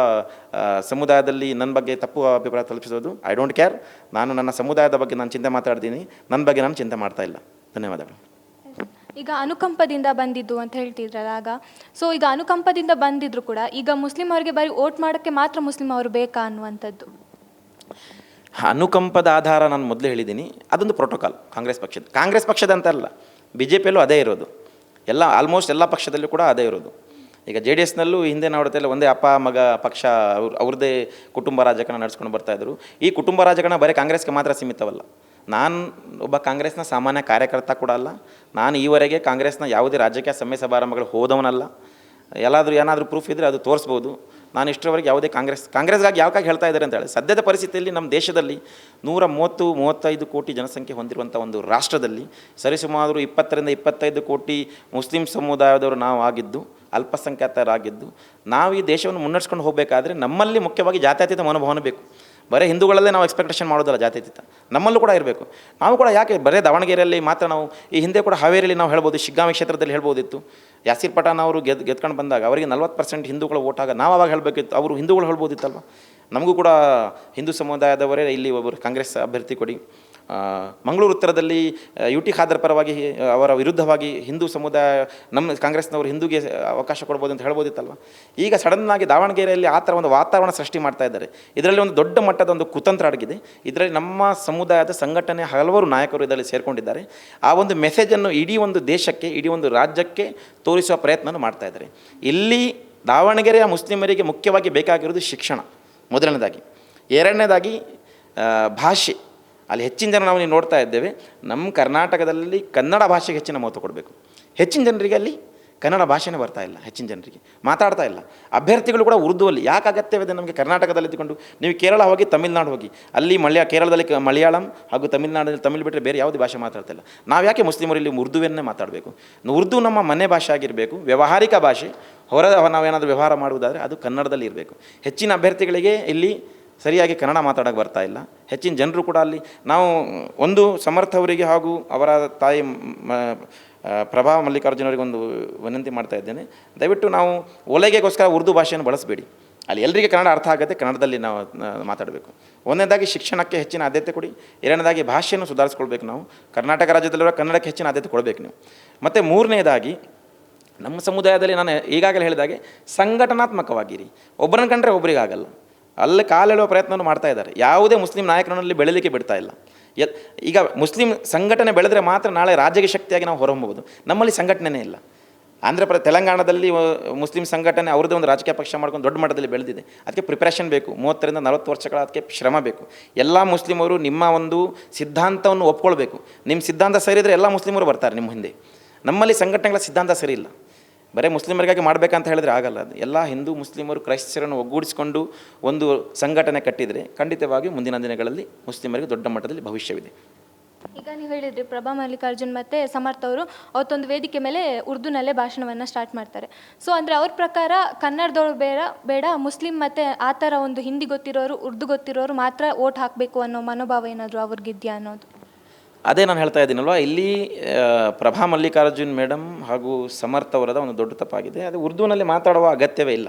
ಸಮುದಾಯದಲ್ಲಿ ನನ್ನ ಬಗ್ಗೆ ತಪ್ಪು ಅಭಿಪ್ರಾಯ ತಲುಪಿಸೋದು ಐ ಡೋಂಟ್ ಕೇರ್. ನಾನು ನನ್ನ ಸಮುದಾಯದ ಬಗ್ಗೆ ನಾನು ಚಿಂತೆ ಮಾತಾಡ್ತೀನಿ, ನನ್ನ ಬಗ್ಗೆ ನಾನು ಚಿಂತೆ ಮಾಡ್ತಾ ಇಲ್ಲ. ಧನ್ಯವಾದಗಳು. ಈಗ ಅನುಕಂಪದಿಂದ ಬಂದಿದ್ದು ಅಂತ ಹೇಳ್ತಿದ್ರಲ್ಲ ಆಗ, ಸೊ ಈಗ ಅನುಕಂಪದಿಂದ ಬಂದಿದ್ರು ಕೂಡ ಈಗ ಮುಸ್ಲಿಂ ಅವರಿಗೆ ಬರೀ ವೋಟ್ ಮಾಡೋಕ್ಕೆ ಮಾತ್ರ ಮುಸ್ಲಿಂ ಅವರು ಬೇಕಾ ಅನ್ನುವಂಥದ್ದು? ಅನುಕಂಪದ ಆಧಾರ ನಾನು ಮೊದಲೇ ಹೇಳಿದ್ದೀನಿ, ಅದೊಂದು ಪ್ರೋಟೋಕಾಲ್ ಕಾಂಗ್ರೆಸ್ ಪಕ್ಷದ ಅಂತ ಅಲ್ಲ, ಬಿ ಜೆ ಪಿಯಲ್ಲೂ ಅದೇ ಇರೋದು, ಆಲ್ಮೋಸ್ಟ್ ಎಲ್ಲ ಪಕ್ಷದಲ್ಲೂ ಕೂಡ ಅದೇ ಇರೋದು. ಈಗ ಜೆ ಡಿ ಎಸ್ನಲ್ಲೂ ಹಿಂದೆ ನೋಡ್ತಾ ಇಲ್ಲ, ಒಂದೇ ಅಪ್ಪ ಮಗ ಪಕ್ಷ ಅವ್ರದ್ದೇ ಕುಟುಂಬ ರಾಜಕಾರಣ ನಡೆಸ್ಕೊಂಡು ಬರ್ತಾಯಿದ್ರು. ಈ ಕುಟುಂಬ ರಾಜಕಾರಣ ಬರೀ ಕಾಂಗ್ರೆಸ್ಗೆ ಮಾತ್ರ ಸೀಮಿತವಲ್ಲ. ನಾನು ಒಬ್ಬ ಕಾಂಗ್ರೆಸ್ನ ಸಾಮಾನ್ಯ ಕಾರ್ಯಕರ್ತ ಕೂಡ ಅಲ್ಲ, ನಾನು ಈವರೆಗೆ ಕಾಂಗ್ರೆಸ್ನ ಯಾವುದೇ ರಾಜಕೀಯ ಸಭೆ ಸಮಾರಂಭಗಳು ಹೋದವನಲ್ಲ. ಏನಾದರೂ ಪ್ರೂಫ್ ಇದ್ದರೆ ಅದು ತೋರಿಸ್ಬೋದು. ನಾನು ಇಷ್ಟರವರೆಗೆ ಯಾವುದೇ ಕಾಂಗ್ರೆಸ್ಗಾಗಿ ಯಾವಾಗ ಹೇಳ್ತಾ ಇದ್ದಾರೆ ಅಂತ ಹೇಳಿ, ಸದ್ಯದ ಪರಿಸ್ಥಿತಿಯಲ್ಲಿ ನಮ್ಮ ದೇಶದಲ್ಲಿ 135 ಕೋಟಿ ಜನಸಂಖ್ಯೆ ಹೊಂದಿರುವಂಥ ಒಂದು ರಾಷ್ಟ್ರದಲ್ಲಿ ಸರಿಸುಮಾರು 20 ರಿಂದ 25 ಕೋಟಿ ಮುಸ್ಲಿಂ ಸಮುದಾಯದವರು ನಾವು ಆಗಿದ್ದು, ಅಲ್ಪಸಂಖ್ಯಾತರಾಗಿದ್ದು, ನಾವು ಈ ದೇಶವನ್ನು ಮುನ್ನಡೆಸ್ಕೊಂಡು ಹೋಗಬೇಕಾದ್ರೆ ನಮ್ಮಲ್ಲಿ ಮುಖ್ಯವಾಗಿ ಜಾತ್ಯತೀತ ಮನೋಭಾವನೆ ಬೇಕು. ಬರೀ ಹಿಂದೂಗಳಲ್ಲೇ ನಾವು ಎಕ್ಸ್ಪೆಕ್ಟೇಷನ್ ಮಾಡೋದಲ್ಲ, ಜಾತ್ಯತೀತ ನಮ್ಮಲ್ಲೂ ಕೂಡ ಇರಬೇಕು. ನಾವು ಕೂಡ ಯಾಕೆ ಬರೀ ದಾವಣಗೆರೆಯಲ್ಲಿ ಮಾತ್ರ ನಾವು, ಈ ಹಿಂದೆ ಕೂಡ ಹಾವೇರಿಯಲ್ಲಿ ನಾವು ಹೇಳ್ಬೋದು, ಶಿಗ್ಗಾಂವಿ ಕ್ಷೇತ್ರದಲ್ಲಿ ಹೇಳ್ಬೋದಿತ್ತು. ಯಾಸಿರ್ ಪಠಾಣ್ ಅವರು ಗೆದ್ಕೊಂಡು ಬಂದಾಗ ಅವರಿಗೆ 40% ಹಿಂದೂಗಳು ಓಟ್ ಆಗ ನಾವು ಅವಾಗ ಹೇಳಬೇಕಿತ್ತು, ಅವರು ಹಿಂದೂಗಳು ಹೇಳ್ಬೋದಿತ್ತಲ್ವ. ನಮಗೂ ಕೂಡ ಹಿಂದೂ ಸಮುದಾಯದವರೇ ಇಲ್ಲಿ ಒಬ್ಬರು ಕಾಂಗ್ರೆಸ್ ಅಭ್ಯರ್ಥಿ ಕೊಡಿ. ಮಂಗಳೂರು ಉತ್ತರದಲ್ಲಿ ಯು ಟಿ ಖಾದರ್ ಪರವಾಗಿ ಅವರ ವಿರುದ್ಧವಾಗಿ ಹಿಂದೂ ಸಮುದಾಯ ನಮ್ಮ ಕಾಂಗ್ರೆಸ್ನವರು ಹಿಂದೂಗೆ ಅವಕಾಶ ಕೊಡ್ಬೋದು ಅಂತ ಹೇಳ್ಬೋದಿತ್ತಲ್ವ. ಈಗ ಸಡನ್ನಾಗಿ ದಾವಣಗೆರೆಯಲ್ಲಿ ಆ ಥರ ಒಂದು ವಾತಾವರಣ ಸೃಷ್ಟಿ ಮಾಡ್ತಾ ಇದ್ದಾರೆ. ಇದರಲ್ಲಿ ಒಂದು ದೊಡ್ಡ ಮಟ್ಟದ ಒಂದು ಕುತಂತ್ರ ಅಡಗಿದೆ. ಇದರಲ್ಲಿ ನಮ್ಮ ಸಮುದಾಯದ ಸಂಘಟನೆ ಹಲವಾರು ನಾಯಕರು ಇದರಲ್ಲಿ ಸೇರಿಕೊಂಡಿದ್ದಾರೆ. ಆ ಒಂದು ಮೆಸೇಜನ್ನು ಇಡೀ ಒಂದು ದೇಶಕ್ಕೆ, ಇಡೀ ಒಂದು ರಾಜ್ಯಕ್ಕೆ ತೋರಿಸುವ ಪ್ರಯತ್ನವನ್ನು ಮಾಡ್ತಾ ಇದ್ದಾರೆ. ಇಲ್ಲಿ ದಾವಣಗೆರೆಯ ಮುಸ್ಲಿಮರಿಗೆ ಮುಖ್ಯವಾಗಿ ಬೇಕಾಗಿರೋದು ಶಿಕ್ಷಣ ಮೊದಲನೇದಾಗಿ. ಎರಡನೇದಾಗಿ ಭಾಷೆ. ಅಲ್ಲಿ ಹೆಚ್ಚಿನ ಜನ ನಾವು ನೋಡ್ತಾ ಇದ್ದೇವೆ, ನಮ್ಮ ಕರ್ನಾಟಕದಲ್ಲಿ ಕನ್ನಡ ಭಾಷೆಗೆ ಹೆಚ್ಚಿನ ಮಹತ್ವ ಕೊಡಬೇಕು. ಹೆಚ್ಚಿನ ಜನರಿಗೆ ಅಲ್ಲಿ ಕನ್ನಡ ಭಾಷೆನೇ ಬರ್ತಾ ಇಲ್ಲ, ಹೆಚ್ಚಿನ ಜನರಿಗೆ ಮಾತಾಡ್ತಾ ಇಲ್ಲ. ಅಭ್ಯರ್ಥಿಗಳು ಕೂಡ ಉರ್ದುವಲ್ಲಿ ಯಾಕೆ ಅಗತ್ಯವಿದೆ ನಮಗೆ? ಕರ್ನಾಟಕದಲ್ಲಿ ಇದ್ದುಕೊಂಡು ನೀವು ಕೇರಳ ಹೋಗಿ, ತಮಿಳ್ನಾಡು ಹೋಗಿ, ಅಲ್ಲಿ ಕೇರಳದಲ್ಲಿ ಮಲಯಾಳಂ ಹಾಗೂ ತಮಿಳ್ನಾಡಲ್ಲಿ ತಮಿಳು ಬಿಟ್ಟರೆ ಬೇರೆ ಯಾವುದೇ ಭಾಷೆ ಮಾತಾಡ್ತಾ ಇಲ್ಲ. ನಾವು ಯಾಕೆ ಮುಸ್ಲಿಮರು ಇಲ್ಲಿ ಉರ್ದುವನ್ನೇ ಮಾತಾಡಬೇಕು? ಉರ್ದು ನಮ್ಮ ಮನೆ ಭಾಷೆ ಆಗಿರಬೇಕು, ವ್ಯಾವಹಾರಿಕ ಭಾಷೆ. ನಾವೇನಾದರೂ ವ್ಯವಹಾರ ಮಾಡುವುದಾದರೆ ಅದು ಕನ್ನಡದಲ್ಲಿ ಇರಬೇಕು. ಹೆಚ್ಚಿನ ಅಭ್ಯರ್ಥಿಗಳಿಗೆ ಇಲ್ಲಿ ಸರಿಯಾಗಿ ಕನ್ನಡ ಮಾತಾಡೋಕ್ಕೆ ಬರ್ತಾ ಇಲ್ಲ. ಹೆಚ್ಚಿನ ಜನರು ಕೂಡ ಅಲ್ಲಿ ನಾವು ಒಂದು ಸಮರ್ಥ ಅವರಿಗೆ ಹಾಗೂ ಅವರ ತಾಯಿ ಪ್ರಭಾ ಮಲ್ಲಿಕಾರ್ಜುನ ಅವರಿಗೆ ಒಂದು ವಿನಂತಿ ಮಾಡ್ತಾ ಇದ್ದೇನೆ, ದಯವಿಟ್ಟು ನಾವು ಒಲೆಗೆಗೋಸ್ಕರ ಉರ್ದು ಭಾಷೆಯನ್ನು ಬಳಸಬೇಡಿ. ಅಲ್ಲಿ ಎಲ್ಲರಿಗೆ ಕನ್ನಡ ಅರ್ಥ ಆಗುತ್ತೆ, ಕನ್ನಡದಲ್ಲಿ ನಾವು ಮಾತಾಡಬೇಕು. ಒಂದನೇದಾಗಿ ಶಿಕ್ಷಣಕ್ಕೆ ಹೆಚ್ಚಿನ ಆದ್ಯತೆ ಕೊಡಿ. ಎರಡನೇದಾಗಿ ಭಾಷೆಯನ್ನು ಸುಧಾರಿಸ್ಕೊಳ್ಬೇಕು. ನಾವು ಕರ್ನಾಟಕ ರಾಜ್ಯದಲ್ಲಿರುವ ಕನ್ನಡಕ್ಕೆ ಹೆಚ್ಚಿನ ಆದ್ಯತೆ ಕೊಡಬೇಕು ನೀವು. ಮತ್ತು ಮೂರನೇದಾಗಿ ನಮ್ಮ ಸಮುದಾಯದಲ್ಲಿ ನಾನು ಈಗಾಗಲೇ ಹೇಳಿದಾಗೆ ಸಂಘಟನಾತ್ಮಕವಾಗಿರಿ. ಒಬ್ಬರನ್ನ ಕಂಡ್ರೆ ಒಬ್ಬರಿಗೆ ಆಗಲ್ಲ. ಅಲ್ಲಿ ಕಾಲೆಳುವ ಪ್ರಯತ್ನವನ್ನು ಮಾಡ್ತಾ ಇದ್ದಾರೆ. ಯಾವುದೇ ಮುಸ್ಲಿಂ ನಾಯಕರಲ್ಲಿ ಬೆಳಲಿಕ್ಕೆ ಬಿಡ್ತಾ ಇಲ್ಲ. ಈಗ ಮುಸ್ಲಿಂ ಸಂಘಟನೆ ಬೆಳೆದರೆ ಮಾತ್ರ ನಾಳೆ ರಾಜ್ಯಕ್ಕೆ ಶಕ್ತಿಯಾಗಿ ನಾವು ಹೊರಹೊಮ್ಮಬಹುದು. ನಮ್ಮಲ್ಲಿ ಸಂಘಟನೆಯೇ ಇಲ್ಲ. ತೆಲಂಗಾಣದಲ್ಲಿ ಮುಸ್ಲಿಂ ಸಂಘಟನೆ ಅವ್ರದ್ದೇ ಒಂದು ರಾಜಕೀಯ ಪಕ್ಷ ಮಾಡ್ಕೊಂಡು ದೊಡ್ಡ ಮಟ್ಟದಲ್ಲಿ ಬೆಳೆದಿದೆ. ಅದಕ್ಕೆ ಪ್ರಿಪ್ರೇಷನ್ ಬೇಕು, 30 ರಿಂದ 40 ವರ್ಷಗಳ ಅದಕ್ಕೆ ಶ್ರಮ ಬೇಕು. ಎಲ್ಲ ಮುಸ್ಲಿಮರು ನಿಮ್ಮ ಒಂದು ಸಿದ್ಧಾಂತವನ್ನು ಒಪ್ಕೊಳ್ಬೇಕು. ನಿಮ್ಮ ಸಿದ್ಧಾಂತ ಸರಿ ಇದ್ದರೆ ಎಲ್ಲ ಮುಸ್ಲಿಮರು ಬರ್ತಾರೆ ನಿಮ್ಮ ಹಿಂದೆ. ನಮ್ಮಲ್ಲಿ ಸಂಘಟನೆಗಳ ಸಿದ್ಧಾಂತ ಸರಿ ಇಲ್ಲ. ಬರೀ ಮುಸ್ಲಿಮರಿಗಾಗಿ ಮಾಡಬೇಕಂತ ಹೇಳಿದರೆ ಆಗಲ್ಲ. ಅದು ಎಲ್ಲ ಹಿಂದೂ ಮುಸ್ಲಿಮರು ಕ್ರೈಸ್ತರನ್ನು ಒಗ್ಗೂಡಿಸಿಕೊಂಡು ಒಂದು ಸಂಘಟನೆ ಕಟ್ಟಿದರೆ ಖಂಡಿತವಾಗಿ ಮುಂದಿನ ದಿನಗಳಲ್ಲಿ ಮುಸ್ಲಿಮರಿಗೆ ದೊಡ್ಡ ಮಟ್ಟದಲ್ಲಿ ಭವಿಷ್ಯವಿದೆ. ಈಗ ನೀವು ಹೇಳಿದ್ರಿ ಪ್ರಭಾ ಮಲ್ಲಿಕಾರ್ಜುನ್ ಮತ್ತು ಸಮರ್ಥ ಅವರು ಅವತ್ತೊಂದು ವೇದಿಕೆ ಮೇಲೆ ಉರ್ದುನಲ್ಲೇ ಭಾಷಣವನ್ನು ಸ್ಟಾರ್ಟ್ ಮಾಡ್ತಾರೆ. ಸೊ ಅಂದರೆ ಅವ್ರ ಪ್ರಕಾರ ಕನ್ನಡದವ್ರು ಬೇಡ ಮುಸ್ಲಿಂ ಮತ್ತು ಆ ಥರ ಒಂದು ಹಿಂದಿ ಗೊತ್ತಿರೋರು, ಉರ್ದು ಗೊತ್ತಿರೋರು ಮಾತ್ರ ಓಟ್ ಹಾಕಬೇಕು ಅನ್ನೋ ಮನೋಭಾವ ಏನಾದರೂ ಅವ್ರಿಗಿದೆಯಾ ಅನ್ನೋದು? ಅದೇ ನಾನು ಹೇಳ್ತಾ ಇದ್ದೀನಲ್ವ, ಇಲ್ಲಿ ಪ್ರಭಾ ಮಲ್ಲಿಕಾರ್ಜುನ್ ಮೇಡಮ್ ಹಾಗೂ ಸಮರ್ಥ ಅವರದ ಒಂದು ದೊಡ್ಡ ತಪ್ಪಾಗಿದೆ. ಅದು ಉರ್ದುನಲ್ಲಿ ಮಾತಾಡುವ ಅಗತ್ಯವೇ ಇಲ್ಲ.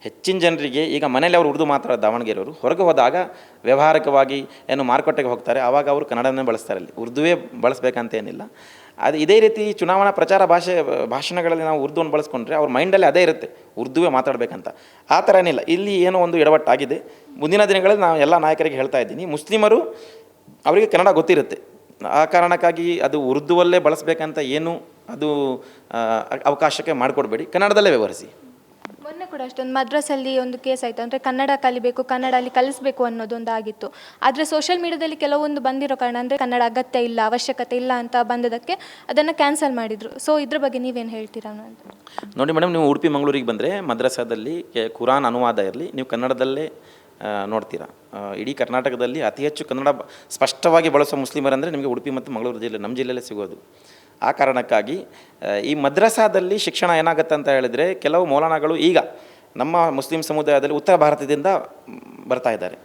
ಹೆಚ್ಚಿನ ಜನರಿಗೆ ಈಗ ಮನೇಲಿ ಅವರು ಉರ್ದು ಮಾತಾಡೋದು ದಾವಣಗೆರೆಯವರು, ಹೊರಗೆ ಹೋದಾಗ ವ್ಯಾವಹಾರಿಕವಾಗಿ ಏನು ಮಾರುಕಟ್ಟೆಗೆ ಹೋಗ್ತಾರೆ, ಆವಾಗ ಅವರು ಕನ್ನಡನೇ ಬಳಸ್ತಾರೆ. ಅಲ್ಲಿ ಉರ್ದುವೇ ಬಳಸಬೇಕಂತ ಏನಿಲ್ಲ. ಅದು ಇದೇ ರೀತಿ ಚುನಾವಣಾ ಪ್ರಚಾರ ಭಾಷಣಗಳಲ್ಲಿ ನಾವು ಉರ್ದುವನ್ನು ಬಳಸ್ಕೊಂಡ್ರೆ ಅವ್ರ ಮೈಂಡಲ್ಲಿ ಅದೇ ಇರುತ್ತೆ, ಉರ್ದುವೇ ಮಾತಾಡಬೇಕಂತ. ಆ ಥರ ಏನಿಲ್ಲ. ಇಲ್ಲಿ ಏನೋ ಒಂದು ಎಡವಟ್ಟಾಗಿದೆ. ಮುಂದಿನ ದಿನಗಳಲ್ಲಿ ನಾನು ಎಲ್ಲ ನಾಯಕರಿಗೆ ಹೇಳ್ತಾ ಇದ್ದೀನಿ, ಮುಸ್ಲಿಮರು ಅವರಿಗೆ ಕನ್ನಡ ಗೊತ್ತಿರುತ್ತೆ. ಆ ಕಾರಣಕ್ಕಾಗಿ ಅದು ಉರ್ದುವಲ್ಲೇ ಬಳಸಬೇಕಂತ ಏನು ಅದು ಅವಕಾಶಕ್ಕೆ ಮಾಡಿಕೊಡ್ಬೇಡಿ, ಕನ್ನಡದಲ್ಲೇ ವ್ಯವಹರಿಸಿ. ಮೊನ್ನೆ ಕೂಡ ಅಷ್ಟೊಂದು ಮದ್ರಸಲ್ಲಿ ಒಂದು ಕೇಸ್ ಆಯಿತು, ಅಂದರೆ ಕನ್ನಡ ಕಲಿಬೇಕು, ಕನ್ನಡ ಅಲ್ಲಿ ಕಲಿಸ್ಬೇಕು ಅನ್ನೋದೊಂದು ಆಗಿತ್ತು. ಆದರೆ ಸೋಷಿಯಲ್ ಮೀಡಿಯಾದಲ್ಲಿ ಕೆಲವೊಂದು ಬಂದಿರೋ ಕಾರಣ, ಅಂದರೆ ಕನ್ನಡ ಅಗತ್ಯ ಇಲ್ಲ, ಅವಶ್ಯಕತೆ ಇಲ್ಲ ಅಂತ ಬಂದದಕ್ಕೆ ಅದನ್ನು ಕ್ಯಾನ್ಸಲ್ ಮಾಡಿದರು. ಸೊ ಇದ್ರ ಬಗ್ಗೆ ನೀವೇನು ಹೇಳ್ತೀರಾ ಅಂತ? ನೋಡಿ ಮೇಡಮ್, ನೀವು ಉಡುಪಿ ಮಂಗಳೂರಿಗೆ ಬಂದರೆ ಮದ್ರಸಾದಲ್ಲಿ ಕುರಾನ್ ಅನುವಾದ ಇರಲಿ, ನೀವು ಕನ್ನಡದಲ್ಲೇ ನೋಡ್ತೀರಾ. ಇಡೀ ಕರ್ನಾಟಕದಲ್ಲಿ ಅತಿ ಹೆಚ್ಚು ಕನ್ನಡ ಸ್ಪಷ್ಟವಾಗಿ ಬಳಸೋ ಮುಸ್ಲಿಮರಂದರೆ ನಿಮಗೆ ಉಡುಪಿ ಮತ್ತು ಮಂಗಳೂರು ಜಿಲ್ಲೆ, ನಮ್ಮ ಜಿಲ್ಲೆಯಲ್ಲೇ ಸಿಗೋದು. ಆ ಕಾರಣಕ್ಕಾಗಿ ಈ ಮದ್ರಸಾದಲ್ಲಿ ಶಿಕ್ಷಣ ಏನಾಗುತ್ತೆ ಅಂತ ಹೇಳಿದರೆ, ಕೆಲವು ಮೌಲಾನಾಗಳು ಈಗ ನಮ್ಮ ಮುಸ್ಲಿಂ ಸಮುದಾಯದಲ್ಲಿ ಉತ್ತರ ಭಾರತದಿಂದ ಬರ್ತಾ ಇದ್ದಾರೆ.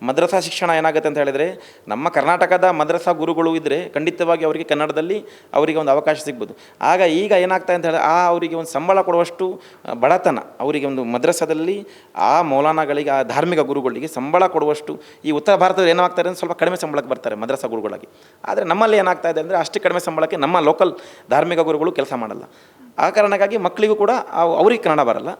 ಮದ್ರಸಾ ಶಿಕ್ಷಣ ಏನಾಗುತ್ತೆ ಅಂತ ಹೇಳಿದರೆ, ನಮ್ಮ ಕರ್ನಾಟಕದ ಮದ್ರಸಾ ಗುರುಗಳು ಇದ್ದರೆ ಖಂಡಿತವಾಗಿ ಅವರಿಗೆ ಕನ್ನಡದಲ್ಲಿ ಅವರಿಗೆ ಒಂದು ಅವಕಾಶ ಸಿಗ್ಬೋದು. ಆಗ ಈಗ ಏನಾಗ್ತಾ ಅಂತ ಹೇಳಿದ್ರೆ, ಅವರಿಗೆ ಒಂದು ಸಂಬಳ ಕೊಡುವಷ್ಟು ಬಡತನ, ಅವರಿಗೆ ಒಂದು ಮದ್ರಸಾದಲ್ಲಿ ಆ ಮೌಲಾನಾಗಳಿಗೆ, ಆ ಧಾರ್ಮಿಕ ಗುರುಗಳಿಗೆ ಸಂಬಳ ಕೊಡುವಷ್ಟು ಈ ಉತ್ತರ ಭಾರತದಲ್ಲಿ ಏನಾಗ್ತಾರೆ ಅಂದರೆ ಸ್ವಲ್ಪ ಕಡಿಮೆ ಸಂಬಳಕ್ಕೆ ಬರ್ತಾರೆ ಮದ್ರಸಾ ಗುರುಗಳಾಗಿ. ಆದರೆ ನಮ್ಮಲ್ಲಿ ಏನಾಗ್ತಾ ಇದೆ ಅಂದರೆ, ಅಷ್ಟು ಕಡಿಮೆ ಸಂಬಳಕ್ಕೆ ನಮ್ಮ ಲೋಕಲ್ ಧಾರ್ಮಿಕ ಗುರುಗಳು ಕೆಲಸ ಮಾಡಲ್ಲ. ಆ ಕಾರಣಕ್ಕಾಗಿ ಮಕ್ಕಳಿಗೂ ಕೂಡ ಅವ್ರಿಗೆ ಕನ್ನಡ ಬರಲ್ಲ,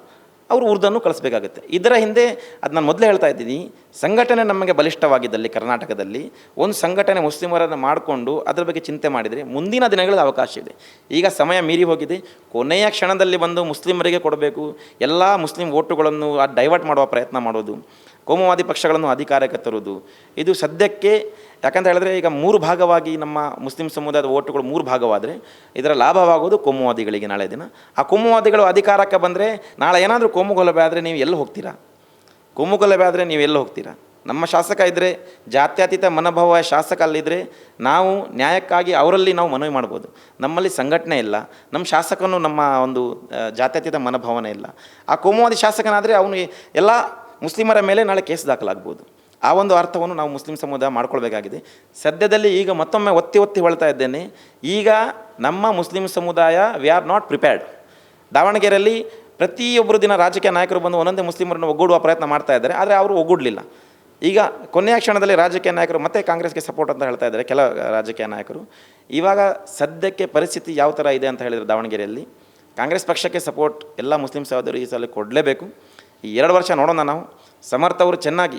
ಅವರು ಉರ್ದನ್ನು ಕಲಿಸ್ಬೇಕಾಗುತ್ತೆ. ಇದರ ಹಿಂದೆ ಅದು ನಾನು ಮೊದಲೇ ಹೇಳ್ತಾ ಇದ್ದೀನಿ, ಸಂಘಟನೆ ನಮಗೆ ಬಲಿಷ್ಠವಾಗಿದ್ದಲ್ಲಿ ಕರ್ನಾಟಕದಲ್ಲಿ ಒಂದು ಸಂಘಟನೆ ಮುಸ್ಲಿಮರನ್ನು ಮಾಡಿಕೊಂಡು ಅದರ ಬಗ್ಗೆ ಚಿಂತೆ ಮಾಡಿದರೆ ಮುಂದಿನ ದಿನಗಳಲ್ಲಿ ಅವಕಾಶ ಇದೆ. ಈಗ ಸಮಯ ಮೀರಿ ಹೋಗಿದೆ. ಕೊನೆಯ ಕ್ಷಣದಲ್ಲಿ ಬಂದು ಮುಸ್ಲಿಮರಿಗೆ ಕೊಡಬೇಕು, ಎಲ್ಲ ಮುಸ್ಲಿಂ ಓಟುಗಳನ್ನು ಡೈವರ್ಟ್ ಮಾಡುವ ಪ್ರಯತ್ನ ಮಾಡೋದು, ಕೋಮುವಾದಿ ಪಕ್ಷಗಳನ್ನು ಅಧಿಕಾರಕ್ಕೆ ತರುವುದು, ಇದು ಸದ್ಯಕ್ಕೆ ಯಾಕಂತ ಹೇಳಿದ್ರೆ ಈಗ 3 ಭಾಗವಾಗಿ ನಮ್ಮ ಮುಸ್ಲಿಂ ಸಮುದಾಯದ ಓಟುಗಳು 3 ಭಾಗವಾದರೆ ಇದರ ಲಾಭವಾಗೋದು ಕೋಮುವಾದಿಗಳಿಗೆ. ನಾಳೆ ದಿನ ಆ ಕೋಮುವಾದಿಗಳು ಅಧಿಕಾರಕ್ಕೆ ಬಂದರೆ, ನಾಳೆ ಏನಾದರೂ ಕೋಮುಗಲಭೆ ಆದರೆ ನೀವು ಎಲ್ಲಿ ಹೋಗ್ತೀರಾ? ಕೋಮುಗಲಭೆ ಆದರೆ ನೀವು ಎಲ್ಲಿ ಹೋಗ್ತೀರಾ? ನಮ್ಮ ಶಾಸಕ ಇದ್ದರೆ, ಜಾತ್ಯತೀತ ಮನೋಭಾವ ಶಾಸಕ ಅಲ್ಲಿದ್ದರೆ ನಾವು ನ್ಯಾಯಕ್ಕಾಗಿ ಅವರಲ್ಲಿ ನಾವು ಮನವಿ ಮಾಡ್ಬೋದು. ನಮ್ಮಲ್ಲಿ ಸಂಘಟನೆ ಇಲ್ಲ, ನಮ್ಮ ಶಾಸಕನು ನಮ್ಮ ಒಂದು ಜಾತ್ಯತೀತ ಮನೋಭಾವನೆ ಇಲ್ಲ. ಆ ಕೋಮುವಾದಿ ಶಾಸಕನಾದರೆ ಅವನು ಎಲ್ಲ ಮುಸ್ಲಿಮರ ಮೇಲೆ ನಾಳೆ ಕೇಸ್ ದಾಖಲಾಗ್ಬೋದು. ಆ ಒಂದು ಅರ್ಥವನ್ನು ನಾವು ಮುಸ್ಲಿಂ ಸಮುದಾಯ ಮಾಡ್ಕೊಳ್ಬೇಕಾಗಿದೆ. ಸದ್ಯದಲ್ಲಿ ಈಗ ಮತ್ತೊಮ್ಮೆ ಒತ್ತಿ ಹೇಳ್ತಾ ಇದ್ದೇನೆ, ಈಗ ನಮ್ಮ ಮುಸ್ಲಿಂ ಸಮುದಾಯ ವಿ ಆರ್ ನಾಟ್ ಪ್ರಿಪೇರ್ಡ್. ದಾವಣಗೆರೆಯಲ್ಲಿ ಪ್ರತಿಯೊಬ್ಬರು ದಿನ ರಾಜಕೀಯ ನಾಯಕರು ಬಂದು ಒಂದೊಂದೇ ಮುಸ್ಲಿಮರನ್ನು ಒಗ್ಗೂಡುವ ಪ್ರಯತ್ನ ಮಾಡ್ತಾ ಇದ್ದಾರೆ, ಆದರೆ ಅವರು ಒಗ್ಗೂಡಲಿಲ್ಲ. ಈಗ ಕೊನೆಯ ಕ್ಷಣದಲ್ಲಿ ರಾಜಕೀಯ ನಾಯಕರು ಮತ್ತೆ ಕಾಂಗ್ರೆಸ್ಗೆ ಸಪೋರ್ಟ್ ಅಂತ ಹೇಳ್ತಾ ಇದ್ದಾರೆ ಕೆಲ ರಾಜಕೀಯ ನಾಯಕರು. ಇವಾಗ ಸದ್ಯಕ್ಕೆ ಪರಿಸ್ಥಿತಿ ಯಾವ ಥರ ಇದೆ ಅಂತ ಹೇಳಿದರೆ, ದಾವಣಗೆರೆಯಲ್ಲಿ ಕಾಂಗ್ರೆಸ್ ಪಕ್ಷಕ್ಕೆ ಸಪೋರ್ಟ್ ಎಲ್ಲ ಮುಸ್ಲಿಂ ಸಹೋದರರು ಈ ಸಲ ಕೊಡಲೇಬೇಕು. ಈ 2 ವರ್ಷ ನೋಡೋಣ ನಾವು. ಸಮರ್ಥ ಅವರು ಚೆನ್ನಾಗಿ,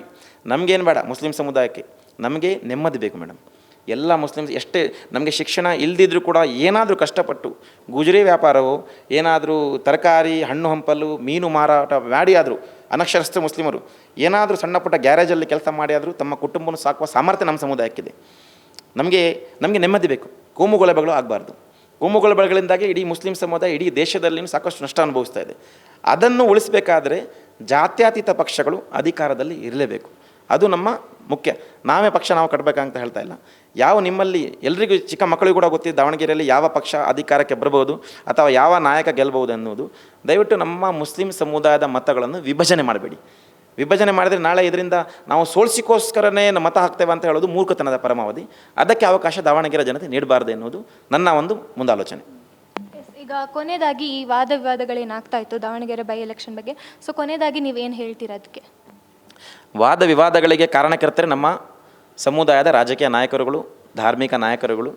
ನಮಗೇನು ಬೇಡ ಮುಸ್ಲಿಂ ಸಮುದಾಯಕ್ಕೆ, ನಮಗೆ ನೆಮ್ಮದಿ ಬೇಕು ಮೇಡಮ್. ಎಲ್ಲ ಮುಸ್ಲಿಮ್ಸ್ ಎಷ್ಟೇ ನಮಗೆ ಶಿಕ್ಷಣ ಇಲ್ಲದಿದ್ದರೂ ಕೂಡ ಏನಾದರೂ ಕಷ್ಟಪಟ್ಟು ಗುಜರಿ ವ್ಯಾಪಾರವೋ, ಏನಾದರೂ ತರಕಾರಿ, ಹಣ್ಣು ಹಂಪಲು, ಮೀನು ಮಾರಾಟ ಮಾಡಿ ಆದರೂ ಅನಕ್ಷರಸ್ಥ ಮುಸ್ಲಿಮರು ಏನಾದರೂ ಸಣ್ಣ ಪುಟ್ಟ ಗ್ಯಾರೇಜಲ್ಲಿ ಕೆಲಸ ಮಾಡಿ ಆದರೂ ತಮ್ಮ ಕುಟುಂಬವನ್ನು ಸಾಕುವ ಸಾಮರ್ಥ್ಯ ನಮ್ಮ ಸಮುದಾಯಕ್ಕಿದೆ. ನಮಗೆ ನೆಮ್ಮದಿ ಬೇಕು. ಕೋಮುಗಲಭೆಗಳು ಆಗಬಾರ್ದು. ಕೋಮುಗಲಭೆಗಳಿಂದಾಗಿ ಇಡೀ ಮುಸ್ಲಿಂ ಸಮುದಾಯ ಇಡೀ ದೇಶದಲ್ಲಿ ಸಾಕಷ್ಟು ನಷ್ಟ ಅನುಭವಿಸ್ತಾ ಇದೆ. ಅದನ್ನು ಉಳಿಸಬೇಕಾದ್ರೆ ಜಾತ್ಯತೀತ ಪಕ್ಷಗಳು ಅಧಿಕಾರದಲ್ಲಿ ಇರಲೇಬೇಕು. ಅದು ನಮ್ಮ ಮುಖ್ಯ. ನಾವೇ ಪಕ್ಷ ನಾವು ಕಟ್ಟಬೇಕಂತ ಹೇಳ್ತಾ ಇಲ್ಲ. ಯಾವ ನಿಮ್ಮಲ್ಲಿ ಎಲ್ರಿಗೂ ಚಿಕ್ಕ ಮಕ್ಕಳಿಗೂ ಕೂಡ ಗೊತ್ತಿದೆ ದಾವಣಗೆರೆಯಲ್ಲಿ ಯಾವ ಪಕ್ಷ ಅಧಿಕಾರಕ್ಕೆ ಬರ್ಬೋದು ಅಥವಾ ಯಾವ ನಾಯಕ ಗೆಲ್ಬಹುದು ಅನ್ನೋದು. ದಯವಿಟ್ಟು ನಮ್ಮ ಮುಸ್ಲಿಂ ಸಮುದಾಯದ ಮತಗಳನ್ನು ವಿಭಜನೆ ಮಾಡಬೇಡಿ. ವಿಭಜನೆ ಮಾಡಿದರೆ ನಾಳೆ ಇದರಿಂದ ನಾವು ಸೋಲ್ಸಿಗೋಸ್ಕರನೇ ಮತ ಹಾಕ್ತೇವೆ ಅಂತ ಹೇಳೋದು ಮೂರ್ಖತನದ ಪರಮಾವಧಿ. ಅದಕ್ಕೆ ಅವಕಾಶ ದಾವಣಗೆರೆ ಜನತೆ ನೀಡಬಾರ್ದು ಎನ್ನುವುದು ನನ್ನ ಒಂದು ಮುಂದಾಲೋಚನೆ. ಈಗ ಕೊನೆಯದಾಗಿ ಈ ವಾದ ವಿವಾದಗಳೇನಾಗ್ತಾ ಇತ್ತು ದಾವಣಗೆರೆ ಬೈ ಎಲೆಕ್ಷನ್ ಬಗ್ಗೆ, ಸೊ ಕೊನೆಯದಾಗಿ ನೀವೇನು ಹೇಳ್ತೀರಾ ಅದಕ್ಕೆ? ವಾದ ವಿವಾದಗಳಿಗೆ ಕಾರಣಕರ್ತರೆ ನಮ್ಮ ಸಮುದಾಯದ ರಾಜಕೀಯ ನಾಯಕರುಗಳು, ಧಾರ್ಮಿಕ ನಾಯಕರುಗಳು.